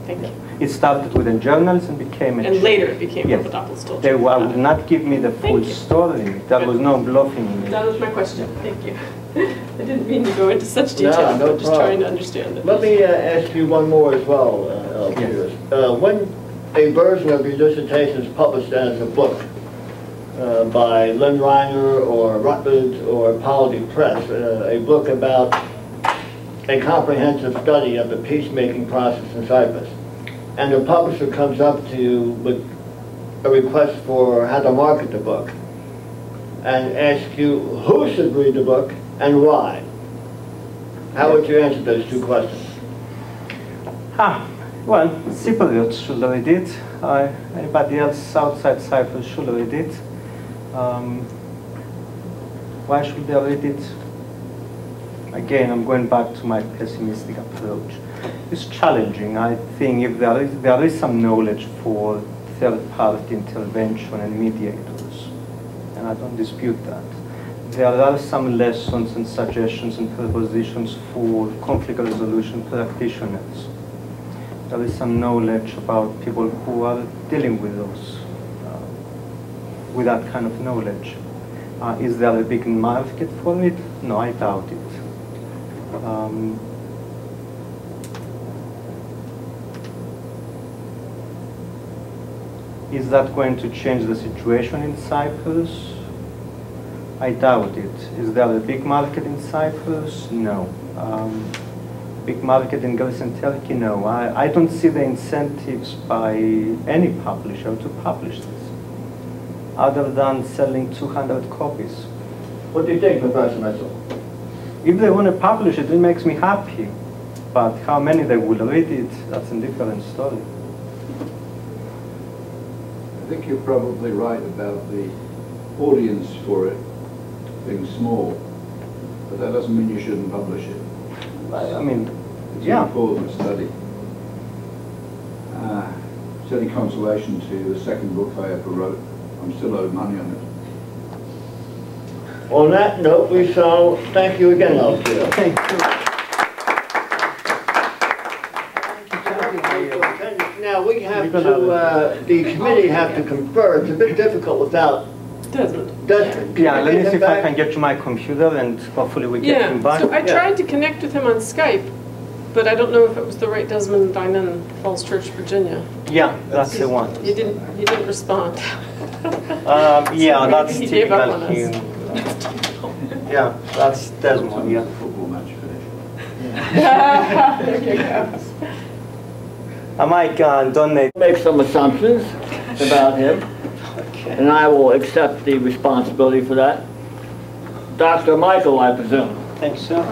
thank you. It started with a journalist and became a... And later it became Papadopoulos told you. They would not give me the full story. There was no bluffing in it. That was my question. Thank you. I didn't mean to go into such detail. No I'm just trying to understand it. Let me ask you one more as well, Eleftherios. When a version of your dissertation is published as a book by Lynn Reiner or Rutledge or Polity Press, a book about a comprehensive study of the peacemaking process in Cyprus, and the publisher comes up to you with a request for how to market the book, and asks you who should read the book and why, how would you answer those two questions? Well, Cypriots should read it. Anybody else outside Cyprus should read it. Why should they read it? Again, I'm going back to my pessimistic approach. It's challenging. I think if there is some knowledge for third-party intervention and mediators, and I don't dispute that. There are some lessons and suggestions and propositions for conflict resolution practitioners. There is some knowledge about people who are dealing with those, with that kind of knowledge. Is there a big market for it? No, I doubt it. Is that going to change the situation in Cyprus? I doubt it. Is there a big market in Cyprus? No. Big market in Greece and Turkey? No. I don't see the incentives by any publisher to publish this, other than selling 200 copies. What do you think, Professor Mitchell? If they want to publish it, it makes me happy. But how many they will read it, that's a different story. I think you're probably right about the audience for it being small, but that doesn't mean you shouldn't publish it. I mean, It's yeah. an important study. It's any consolation to you, the second book I ever wrote, I'm still owed money on it. On that note, we shall thank you again, Eleftherios. Thank you. Now, we have to, the committee have to confer. It's a bit difficult without Desmond. Desmond. Yeah, let me see if I back? can get to my computer and hopefully we get him back. So I tried to connect with him on Skype, but I don't know if it was the right Desmond Dinan, Falls Church, Virginia. Yeah, that's the one. He didn't respond. Yeah, So that's maybe he gave up typical on him. us. Yeah, that's Desmond, yeah. Football match finished. There you go. I might donate. Make some assumptions about him, and I will accept the responsibility for that. Dr. Michael, I presume. Thanks, sir.